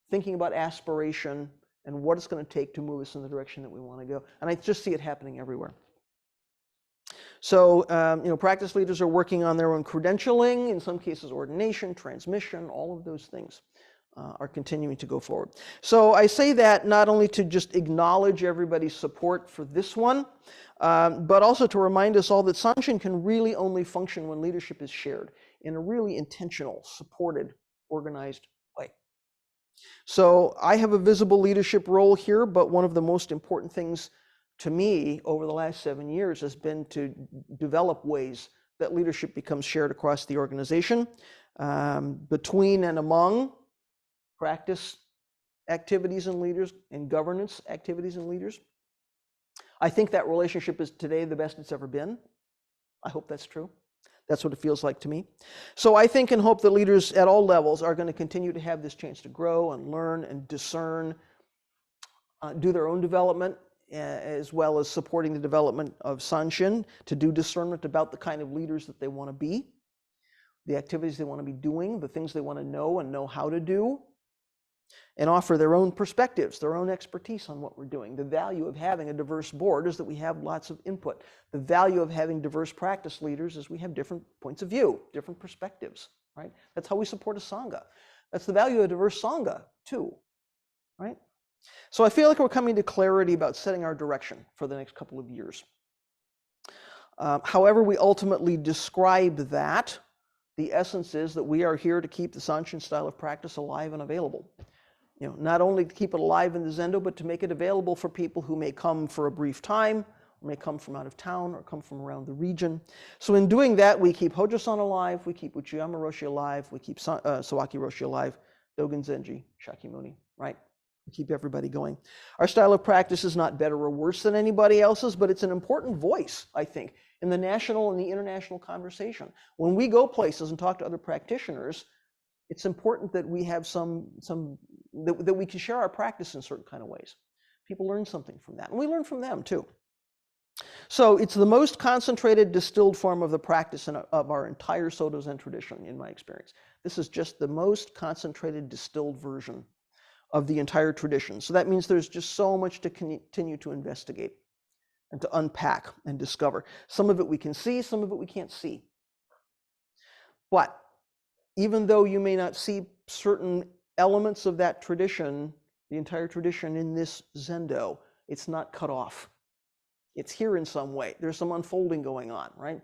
thinking about aspiration and what it's going to take to move us in the direction that we want to go. And I just see it happening everywhere. So, you know, practice leaders are working on their own credentialing, in some cases ordination, transmission, all of those things are continuing to go forward. So I say that not only to just acknowledge everybody's support for this one, but also to remind us all that Sanshin can really only function when leadership is shared in a really intentional, supported, organized way. So I have a visible leadership role here, but one of the most important things to me over the last 7 years has been to develop ways that leadership becomes shared across the organization, between and among practice activities and leaders and governance activities and leaders. I think that relationship is today the best it's ever been. I hope that's true. That's what it feels like to me. So I think and hope that leaders at all levels are going to continue to have this chance to grow and learn and discern, do their own development, as well as supporting the development of Sanshin, to do discernment about the kind of leaders that they want to be, the activities they want to be doing, the things they want to know and know how to do, and offer their own perspectives, their own expertise on what we're doing. The value of having a diverse board is that we have lots of input. The value of having diverse practice leaders is we have different points of view, different perspectives, right? That's how we support a Sangha. That's the value of a diverse Sangha, too, right? So I feel like we're coming to clarity about setting our direction for the next couple of years. However we ultimately describe that, the essence is that we are here to keep the Sanshin style of practice alive and available. You know, not only to keep it alive in the Zendo, but to make it available for people who may come for a brief time, or may come from out of town, or come from around the region. So in doing that, we keep Hojo-san alive, we keep Uchiyama Roshi alive, we keep Sawaki Roshi alive, Dogen Zenji, Shakyamuni, right? We keep everybody going. Our style of practice is not better or worse than anybody else's, but it's an important voice, I think, in the national and the international conversation. When we go places and talk to other practitioners, it's important that we have that we can share our practice in certain kind of ways. People learn something from that, and we learn from them too. So it's the most concentrated, distilled form of the practice of our entire Soto Zen tradition, in my experience. This is just the most concentrated, distilled version of the entire tradition. So that means there's just so much to continue to investigate and to unpack and discover. Some of it we can see, some of it we can't see. But even though you may not see certain elements of that tradition, the entire tradition in this zendo. It's not cut off. It's here in some way. There's some unfolding going on, right?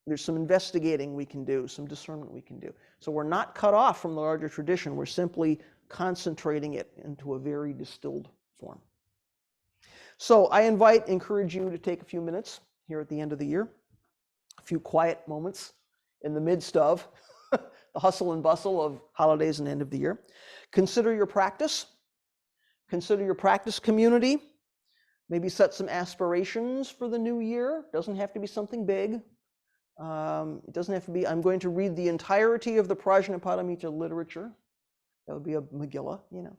There's some investigating we can do, some discernment we can do. So we're not cut off from the larger tradition. We're simply concentrating it into a very distilled form. So I encourage you to take a few minutes here at the end of the year, a few quiet moments in the midst of the hustle and bustle of holidays and end of the year. Consider your practice. Consider your practice community. Maybe set some aspirations for the new year. Doesn't have to be something big. It doesn't have to be, I'm going to read the entirety of the Prajnaparamita literature. That would be a Megillah, you know.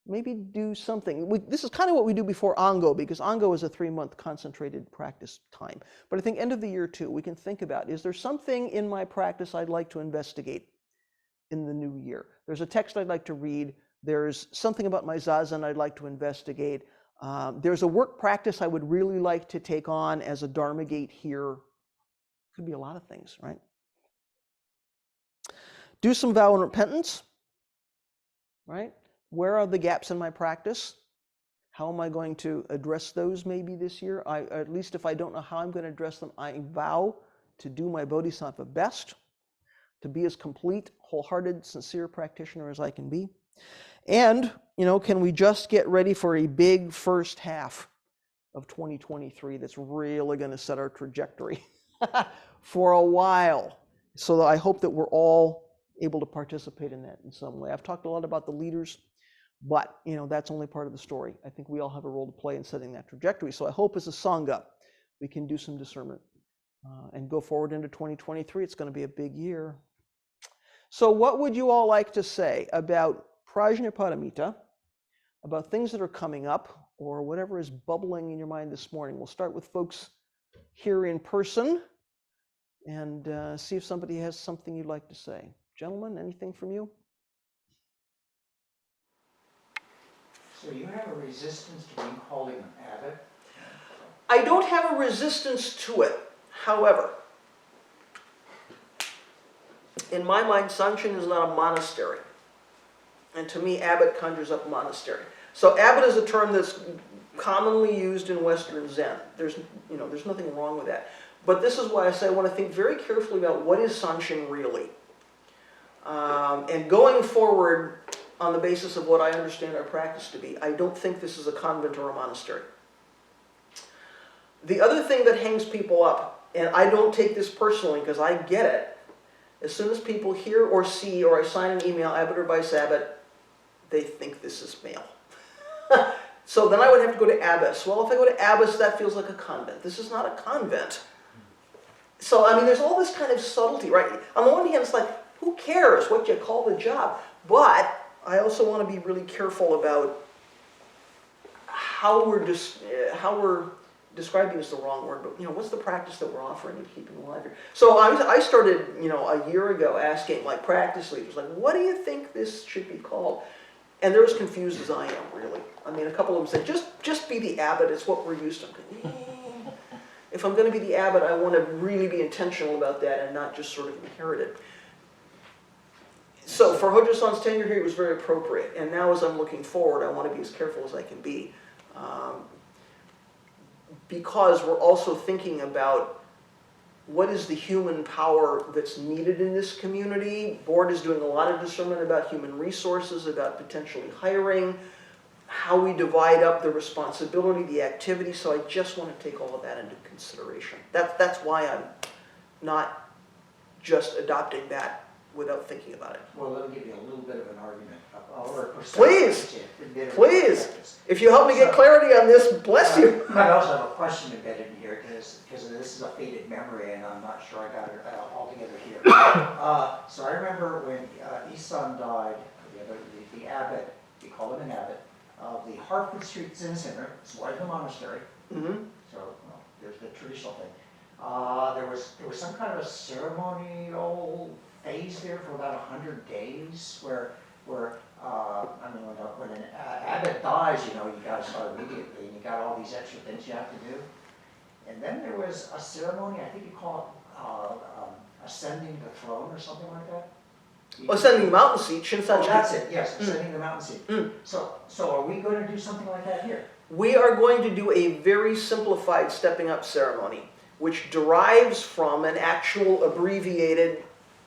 Maybe do something. This is kind of what we do before Ango, because Ango is a 3-month concentrated practice time. But I think end of the year too, we can think about, is there something in my practice I'd like to investigate in the new year? There's a text I'd like to read. There's something about my zazen I'd like to investigate. There's a work practice I would really like to take on as a Dharma gate here. Could be a lot of things, right? Do some vow and repentance, right? Where are the gaps in my practice? How am I going to address those maybe this year? At least if I don't know how I'm going to address them, I vow to do my bodhisattva best, to be as complete, wholehearted, sincere practitioner as I can be. And, you know, can we just get ready for a big first half of 2023 that's really going to set our trajectory for a while? So that I hope that we're all able to participate in that in some way. I've talked a lot about the leaders, but, you know, that's only part of the story. I think we all have a role to play in setting that trajectory. So I hope as a Sangha, we can do some discernment and go forward into 2023. It's going to be a big year. So what would you all like to say about Prajnaparamita, about things that are coming up, or whatever is bubbling in your mind this morning? We'll start with folks here in person and see if somebody has something you'd like to say. Gentlemen, anything from you? So you have a resistance to being called an abbot? I don't have a resistance to it. However, in my mind, Sanshin is not a monastery. And to me, abbot conjures up monastery. So abbot is a term that's commonly used in Western Zen. There's nothing wrong with that. But this is why I say I want to think very carefully about what is Sanshin really. And going forward on the basis of what I understand our practice to be, I don't think this is a convent or a monastery. The other thing that hangs people up, and I don't take this personally because I get it, as soon as people hear or see or I sign an email, abbot or vice abbot, they think this is male. So then I would have to go to abbess. Well, if I go to abbess, that feels like a convent. This is not a convent. So, I mean, there's all this kind of subtlety, right? On the one hand, it's like, who cares what you call the job? But I also want to be really careful about how we're describing is the wrong word, but, you know, what's the practice that we're offering and keeping alive here? So I started, you know, a year ago asking, like, practice leaders, like, what do you think this should be called? And they're as confused as I am, really. I mean, a couple of them said, just be the abbot. It's what we're used to. If I'm going to be the abbot, I want to really be intentional about that and not just sort of inherit it. So for Hojo-san's tenure here, it was very appropriate. And now as I'm looking forward, I want to be as careful as I can be. Because we're also thinking about what is the human power that's needed in this community. Board is doing a lot of discernment about human resources, about potentially hiring, how we divide up the responsibility, the activity. So I just want to take all of that into consideration. That's why I'm not just adopting that without thinking about it. Well, let me give you a little bit of an argument. Please, if you help me get clarity on this, bless you. I also have a question embedded in here because this is a faded memory and I'm not sure I got it all together here. So I remember when Isan died, the abbot, we call him an abbot, of the Hartford Street Zen Center, it's right in the monastery. Mm-hmm. So there's the traditional thing. There was some kind of a ceremonial phase there for about 100 days where I mean, when an abbot dies, you know, you got to start immediately, and you got all these extra things you have to do. And then there was a ceremony, I think you call it ascending the throne or something like that. Ascending the mountain seat, Oh, Shinsan that's Shiki. it, yes, ascending the mountain seat. Mm. So are we going to do something like that here? We are going to do a very simplified stepping up ceremony, which derives from an actual abbreviated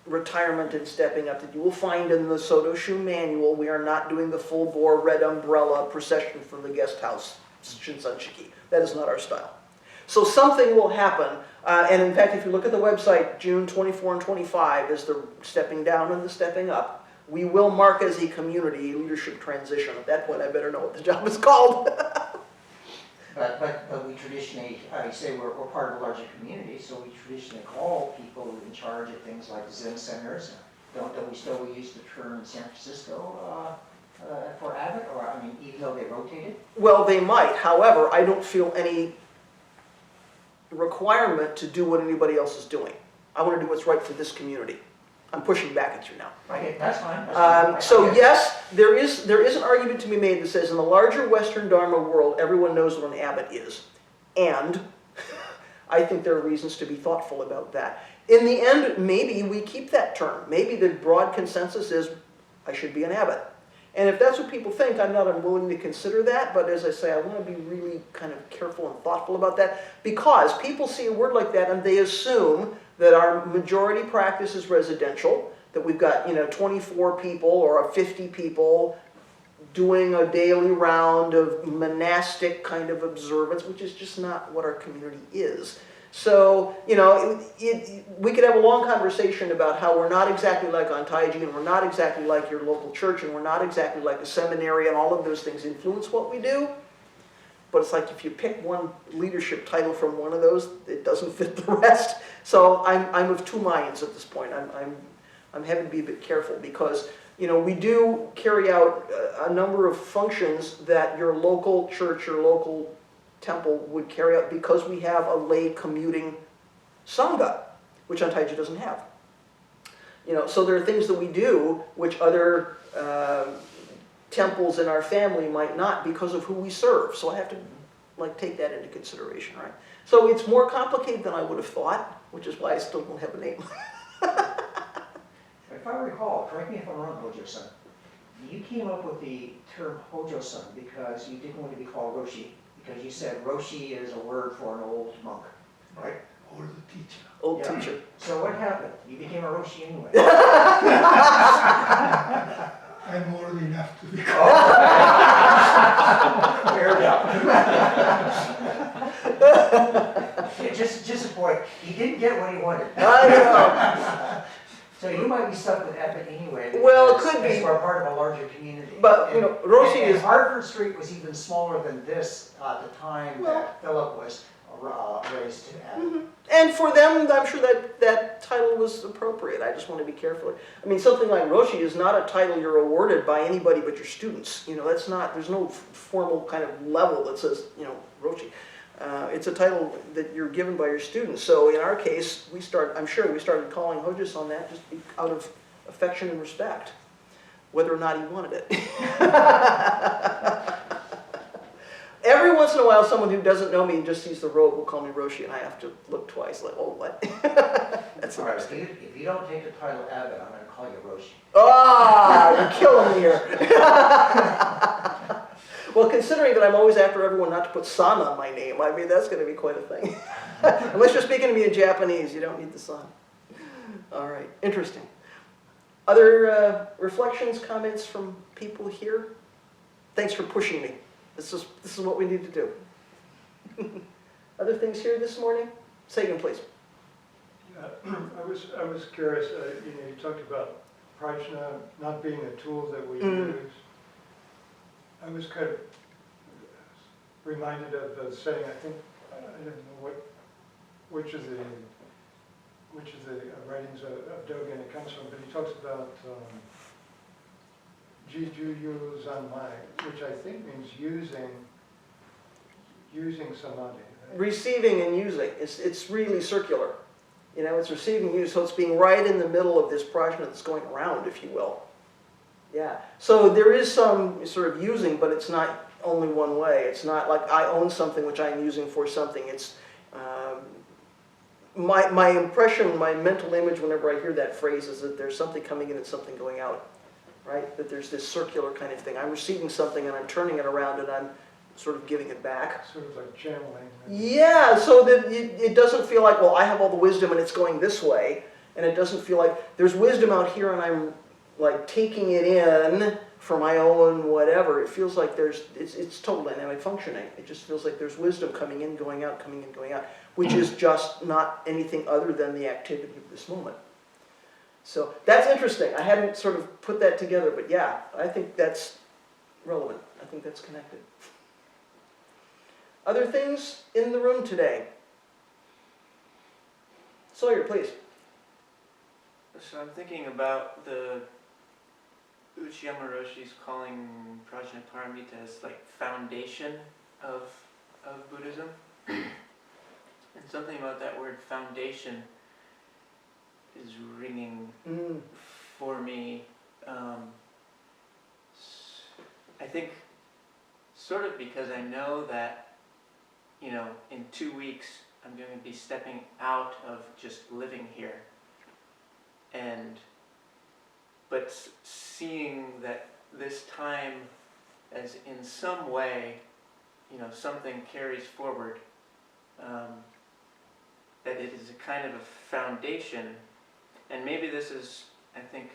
retirement and stepping up that you will find in the Soto Shu manual. We are not doing the full bore red umbrella procession from the guest house, Shinsan Shiki. That is not our style. So something will happen, and in fact, if you look at the website, June 24 and 25 is the stepping down and the stepping up. We will mark as a community leadership transition. At that point, I better know what the job is called. But we traditionally, you say we're part of a larger community, so we traditionally call people in charge of things like Zen centers. Don't we still use the term in San Francisco for abbot, or I mean, even though they rotated? Well, they might. However, I don't feel any requirement to do what anybody else is doing. I want to do what's right for this community. I'm pushing back at you now. Okay, that's fine. That's fine. So yes, there is an argument to be made that says in the larger Western Dharma world, everyone knows what an abbot is. And I think there are reasons to be thoughtful about that. In the end, maybe we keep that term. Maybe the broad consensus is, I should be an abbot. And if that's what people think, I'm not unwilling to consider that, but as I say, I want to be really kind of careful and thoughtful about that, because people see a word like that and they assume that our majority practice is residential, that we've got 24 people or 50 people doing a daily round of monastic kind of observance, which is just not what our community is. So, we could have a long conversation about how we're not exactly like Antaiji, and we're not exactly like your local church, and we're not exactly like a seminary, and all of those things influence what we do. But it's like if you pick one leadership title from one of those, it doesn't fit the rest. So I'm of two minds at this point. I'm having to be a bit careful because we do carry out a number of functions that your local church, your local temple would carry out because we have a lay commuting sangha, which Antaiji doesn't have. So there are things that we do which other temples in our family might not because of who we serve. So I have to take that into consideration, right? So it's more complicated than I would have thought, which is why I still don't have a name. If I recall, correct me if I'm wrong, Hojo-san, you came up with the term Hojo-san because you didn't want to be called Roshi, because you said Roshi is a word for an old monk, right? Old teacher. Old teacher. So what happened? You became a Roshi anyway. I'm old enough to be called. Fair enough. Just a point. He didn't get what he wanted. I know. So you might be stuck with Epic anyway. Well, it could be. We're part of a larger community. But, Roshi and is... Harvard Street was even smaller than this at the time that Philip was raised to Epic. Mm-hmm. And for them, I'm sure that title was appropriate. I just want to be careful. I mean, something like Roshi is not a title you're awarded by anybody but your students. That's not, there's no formal kind of level that says, Roshi. It's a title that you're given by your students. So in our case, I'm sure we started calling Hojas on that just out of affection and respect, whether or not he wanted it. Every once in a while, someone who doesn't know me and just sees the robe will call me Roshi, and I have to look twice, like, oh, what? That's All right, interesting. if you don't take the title Abbot, I'm going to call you Roshi. Ah, you're killing me here. Well, considering that I'm always after everyone not to put san on my name, I mean, that's going to be quite a thing. Unless you're speaking to me in Japanese, you don't need the san. All right, interesting. Other reflections, comments from people here? Thanks for pushing me. This is what we need to do. Other things here this morning? Sagan, please. I was curious. You talked about prajna not being a tool that we use. I was kind of reminded of the saying. I think I don't know which of the writings of Dogen it comes from, but he talks about Jiju Yu Zanmai, which I think means using samadhi. Right? Receiving and using. It's really circular. It's receiving and using, so it's being right in the middle of this prajna that's going around, if you will. Yeah. So there is some sort of using, but it's not only one way. It's not like I own something which I'm using for something. It's my impression, my mental image whenever I hear that phrase is that there's something coming in and something going out, right? That there's this circular kind of thing. I'm receiving something and I'm turning it around and I'm sort of giving it back. Sort of like channeling. Yeah, so that it doesn't feel like, well, I have all the wisdom and it's going this way. And it doesn't feel like there's wisdom out here and I'm like taking it in for my own whatever. It feels like it's total dynamic functioning. It just feels like there's wisdom coming in, going out, coming in, going out, which is just not anything other than the activity of this moment. So that's interesting. I hadn't sort of put that together, but yeah, I think that's relevant. I think that's connected. Other things in the room today? Sawyer, please. So I'm thinking about the Uchiyama Roshi's calling Prajna Paramita as like foundation of Buddhism. And something about that word foundation is ringing for me. I think sort of because I know that, you know, in 2 weeks I'm going to be stepping out of just living here. But seeing that this time as in some way, you know, something carries forward, that it is a kind of a foundation, and maybe this is, I think,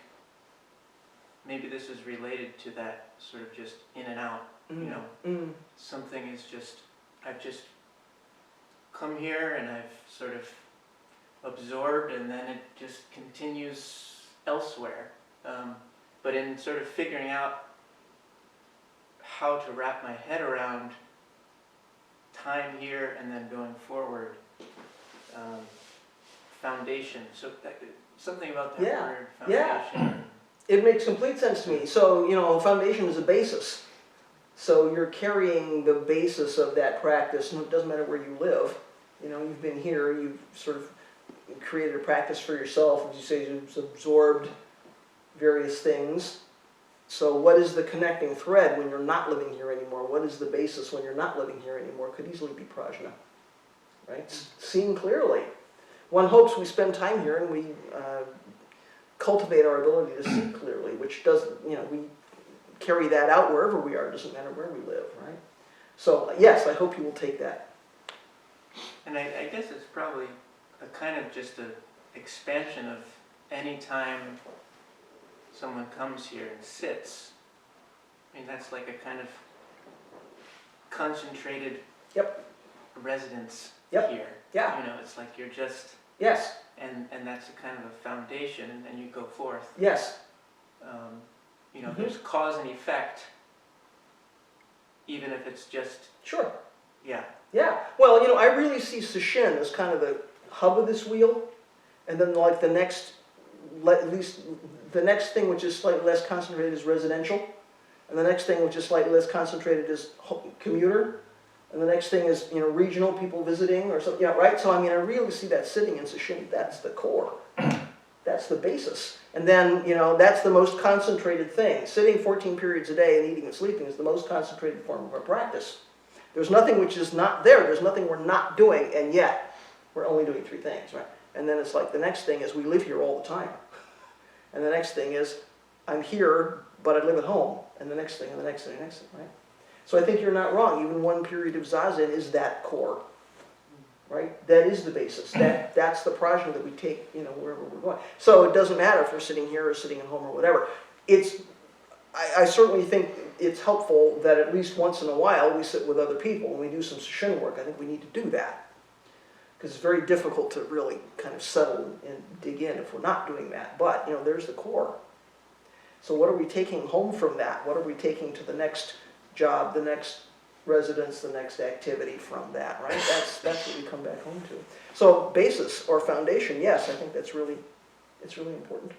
maybe this is related to that sort of just in and out, you know, something is just, I've just come here and I've sort of absorbed and then it just continues elsewhere. But in sort of figuring out how to wrap my head around time here and then going forward, foundation. So something about that word, foundation. Yeah. It makes complete sense to me. So, you know, foundation is a basis. So you're carrying the basis of that practice, and it doesn't matter where you live. You know, you've been here, you've sort of created a practice for yourself, as you say, you've absorbed various things. So what is the connecting thread when you're not living here anymore? What is the basis when you're not living here anymore? Could easily be prajna, right? Seeing clearly. One hopes we spend time here and we cultivate our ability to see clearly, which does, you know, we carry that out wherever we are, it doesn't matter where we live, right? So yes, I hope you will take that. And I guess it's probably a kind of just an expansion of any time someone comes here and sits. I mean, that's like a kind of concentrated residence here. Yeah. You know, it's like you're just, Yes. and that's a kind of a foundation, and then you go forth. Yes. You know, there's cause and effect, even if it's just, Sure. yeah. Yeah. Well, you know, I really see Sesshin as kind of the hub of this wheel, and then like the next, at least the next thing which is slightly less concentrated is residential, and the next thing which is slightly less concentrated is commuter, and the next thing is, you know, regional people visiting or something. Yeah, right. So I mean, I really see that sitting in Sesshin. That's the core. That's the basis. And then, you know, that's the most concentrated thing. Sitting 14 periods a day and eating and sleeping is the most concentrated form of our practice. There's nothing which is not there. There's nothing we're not doing, and yet we're only doing 3 things, right? And then it's like the next thing is we live here all the time. And the next thing is I'm here, but I live at home. And the next thing, and the next thing, and the next thing, right? So I think you're not wrong. Even 1 period of zazen is that core, right? That is the basis. That's the prajna that we take, you know, wherever we're going. So it doesn't matter if we're sitting here or sitting at home or whatever. I certainly think it's helpful that at least once in a while we sit with other people and we do some Sesshin work. I think we need to do that. Because it's very difficult to really kind of settle and dig in if we're not doing that. But, you know, there's the core. So what are we taking home from that? What are we taking to the next job, the next residence, the next activity from that, right? That's what we come back home to. So basis or foundation, yes, I think it's really important.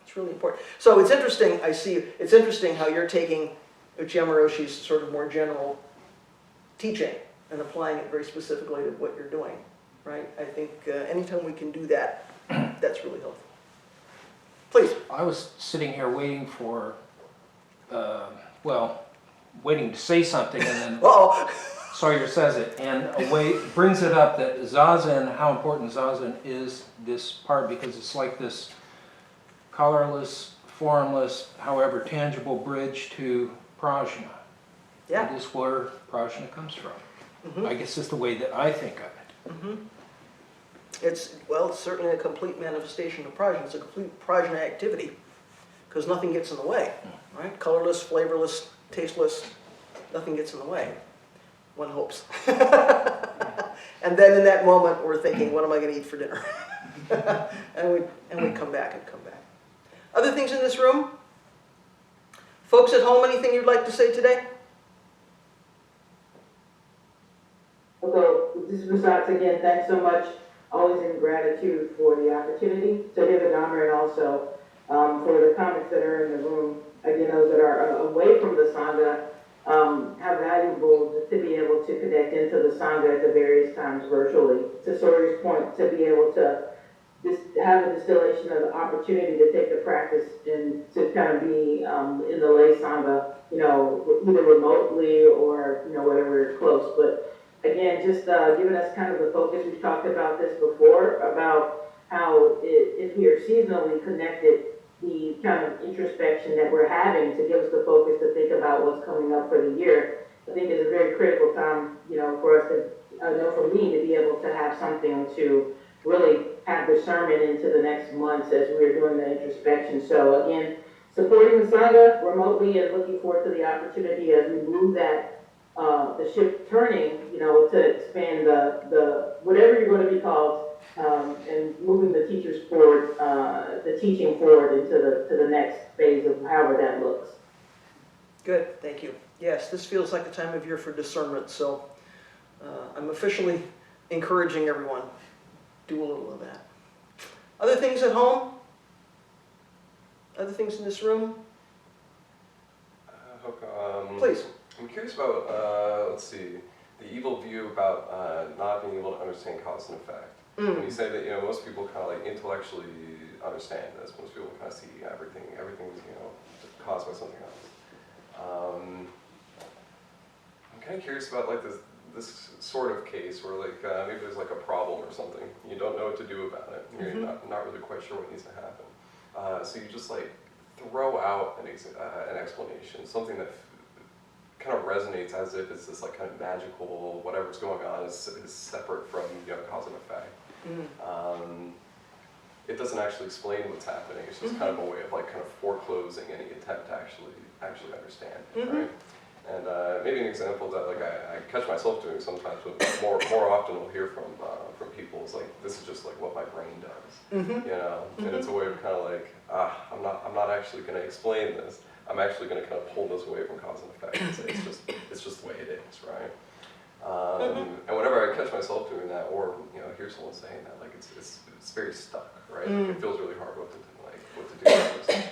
It's really important. So it's interesting, it's interesting how you're taking Uchiyama Roshi's sort of more general teaching and applying it very specifically to what you're doing, right? I think anytime we can do that, that's really helpful. Please. I was sitting here waiting for, waiting to say something, and then Sawyer says it, and a way brings it up that zazen, how important zazen is this part, because it's like this colorless, formless, however tangible bridge to prajna. Yeah. That is where prajna comes from. Mhm. I guess it's the way that I think of it. Mm-hmm. It's certainly a complete manifestation of prajna. It's a complete prajna activity because nothing gets in the way, right? Colorless, flavorless, tasteless, nothing gets in the way. One hopes. And then in that moment, we're thinking, what am I going to eat for dinner? and we come back and come back. Other things in this room? Folks at home, anything you'd like to say today? Okay, this is Rasat again. Thanks so much. Always in gratitude for the opportunity to hear the Dhamma, and also for the comments that are in the room. Again, those that are away from the Sangha, how valuable to be able to connect into the Sangha at the various times virtually. To Sawyer's point, to be able to just have a distillation of the opportunity to take the practice and to kind of be in the lay Sangha, either remotely or, whatever close. But again, just giving us kind of the focus. We've talked about this before, about how if we are seasonally connected, the kind of introspection that we're having to give us the focus to think about what's coming up for the year, I think is a very critical time, for us to, I know for me, to be able to have something to really have discernment into the next months as we're doing the introspection. So again, supporting the Sangha remotely and looking forward to the opportunity as we move that the ship turning, to expand the whatever you're going to be called, and moving the teachers forward, the teaching forward into the next phase of however that looks. Good, thank you. Yes, this feels like a time of year for discernment, so I'm officially encouraging everyone, do a little of that. Other things at home? Other things in this room? Hoko, Please. I'm curious about, let's see, the evil view about not being able to understand cause and effect. When you say that, most people kind of like intellectually understand this. Most people kind of see everything's, caused by something else. I'm kind of curious about like this sort of case where like maybe there's like a problem or something. You don't know what to do about it. You're not really quite sure what needs to happen. So you just like throw out an explanation, something that kind of resonates as if it's this like kind of magical, whatever's going on is separate from cause and effect. It doesn't actually explain what's happening. It's just kind of a way of like kind of foreclosing any attempt to actually understand, right? And maybe an example that like I catch myself doing sometimes, but more often we'll hear from people is like, this is just like what my brain does, and it's a way of kind of like, I'm not actually going to explain this. I'm actually going to kind of pull this away from cause and effect and say it's just the way it is, right? And whenever I catch myself doing that, or hear someone saying that, like it's very stuck, right? Like, it feels really hard what to do with this.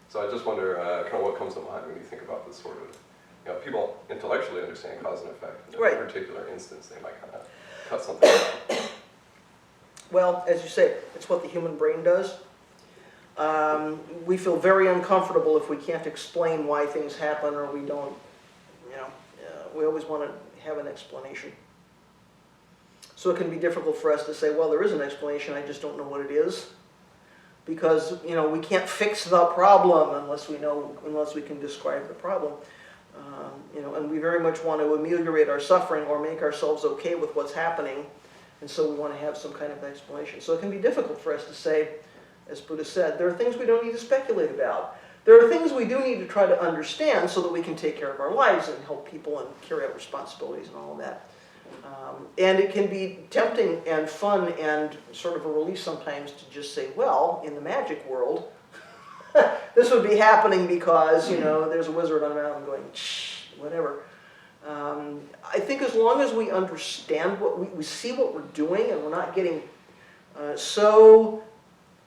So I just wonder kind of what comes to mind when you think about this sort of, people intellectually understand cause and effect. In a particular instance, they might kind of cut something out. Well, as you say, it's what the human brain does. We feel very uncomfortable if we can't explain why things happen, or we don't, we always want to have an explanation. So it can be difficult for us to say, well, there is an explanation, I just don't know what it is. Because, we can't fix the problem unless we can describe the problem. And we very much want to ameliorate our suffering or make ourselves okay with what's happening. And so we want to have some kind of explanation. So it can be difficult for us to say, as Buddha said, there are things we don't need to speculate about. There are things we do need to try to understand so that we can take care of our lives and help people and carry out responsibilities and all of that. And it can be tempting and fun and sort of a relief sometimes to just say, well, in the magic world, this would be happening because, there's a wizard on a mountain going, shh, whatever. I think as long as we understand what we see what we're doing, and we're not getting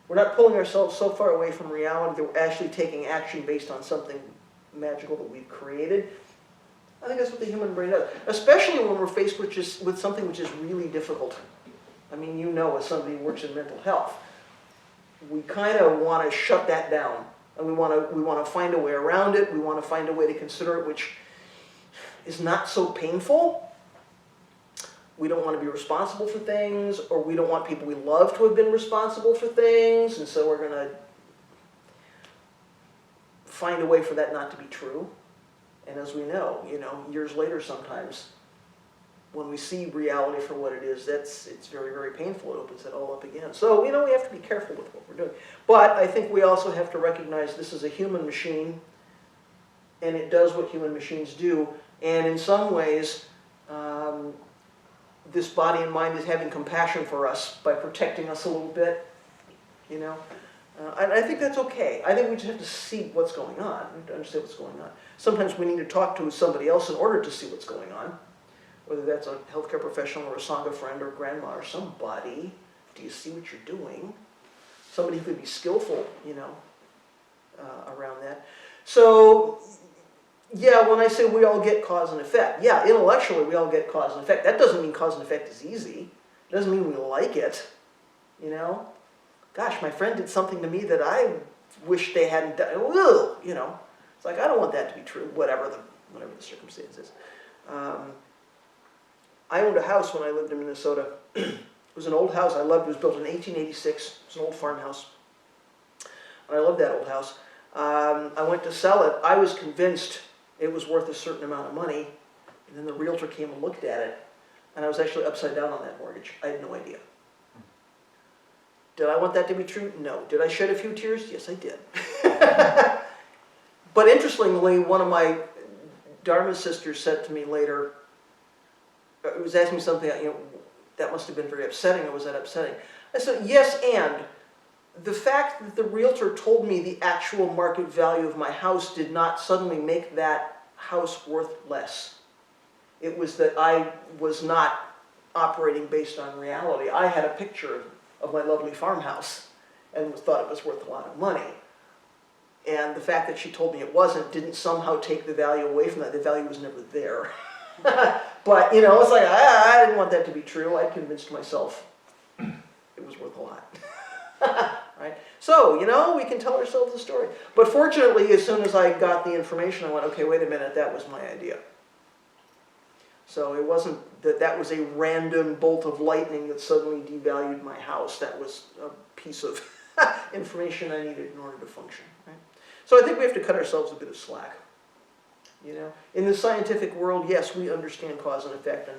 we're not pulling ourselves so far away from reality that we're actually taking action based on something magical that we've created. I think that's what the human brain does, especially when we're faced with something which is really difficult. I mean, as somebody who works in mental health, we kind of want to shut that down, and we want to find a way around it. We want to find a way to consider it which is not so painful, we don't want to be responsible for things, or we don't want people we love to have been responsible for things, and so we're going to find a way for that not to be true. And as we know, years later sometimes, when we see reality for what it is, it's very, very painful. It opens it all up again. So, we have to be careful with what we're doing. But I think we also have to recognize this is a human machine, and it does what human machines do. And in some ways, this body and mind is having compassion for us by protecting us a little bit, And I think that's okay. I think we just have to see what's going on, to understand what's going on. Sometimes we need to talk to somebody else in order to see what's going on, whether that's a healthcare professional or a Sangha friend or grandma or somebody. Do you see what you're doing? Somebody who could be skillful, around that. So, yeah, when I say we all get cause and effect, yeah, intellectually we all get cause and effect. That doesn't mean cause and effect is easy. It doesn't mean we like it, Gosh, my friend did something to me that I wish they hadn't done. Ugh, It's like, I don't want that to be true, whatever the circumstances. I owned a house when I lived in Minnesota. It was an old house I loved. It was built in 1886. It's an old farmhouse. And I loved that old house. I went to sell it. I was convinced it was worth a certain amount of money. And then the realtor came and looked at it. And I was actually upside down on that mortgage. I had no idea. Did I want that to be true? No. Did I shed a few tears? Yes, I did. But interestingly, one of my Dharma sisters said to me later, it was asking me something, that must have been very upsetting, or was that upsetting? I said, yes, and the fact that the realtor told me the actual market value of my house did not suddenly make that house worth less. It was that I was not operating based on reality. I had a picture of my lovely farmhouse and thought it was worth a lot of money. And the fact that she told me it wasn't didn't somehow take the value away from that. The value was never there. But, it's like, I didn't want that to be true. I convinced myself it was worth a lot. Right? So, we can tell ourselves the story. But fortunately, as soon as I got the information, I went, okay, wait a minute, that was my idea. So it wasn't that was a random bolt of lightning that suddenly devalued my house. That was a piece of information I needed in order to function. Right? So I think we have to cut ourselves a bit of slack. In the scientific world, yes, we understand cause and effect, and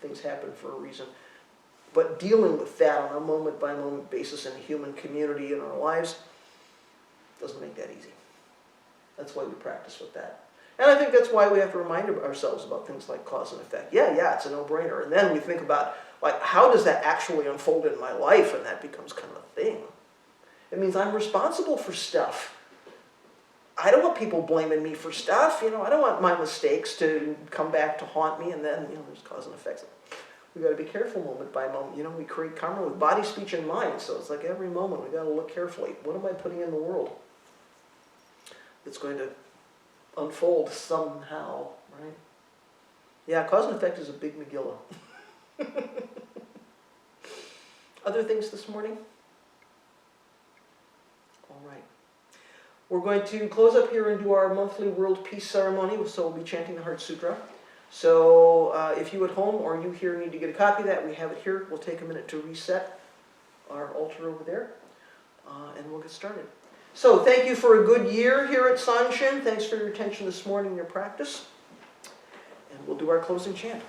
things happen for a reason. But dealing with that on a moment-by-moment basis in a human community in our lives doesn't make that easy. That's why we practice with that. And I think that's why we have to remind ourselves about things like cause and effect. Yeah, it's a no-brainer. And then we think about, how does that actually unfold in my life? And that becomes kind of a thing. It means I'm responsible for stuff. I don't want people blaming me for stuff. I don't want my mistakes to come back to haunt me, and then, there's cause and effects. We've got to be careful moment by moment. We create karma with body, speech, and mind. So it's like every moment we've got to look carefully. What am I putting in the world that's going to unfold somehow, right? Yeah, cause and effect is a big Megillah. Other things this morning? All right. We're going to close up here and do our monthly world peace ceremony, so we'll be chanting the Heart Sutra. So if you at home or you here need to get a copy of that, we have it here. We'll take a minute to reset our altar over there, and we'll get started. So thank you for a good year here at Sanshin. Thanks for your attention this morning and your practice. And we'll do our closing chant.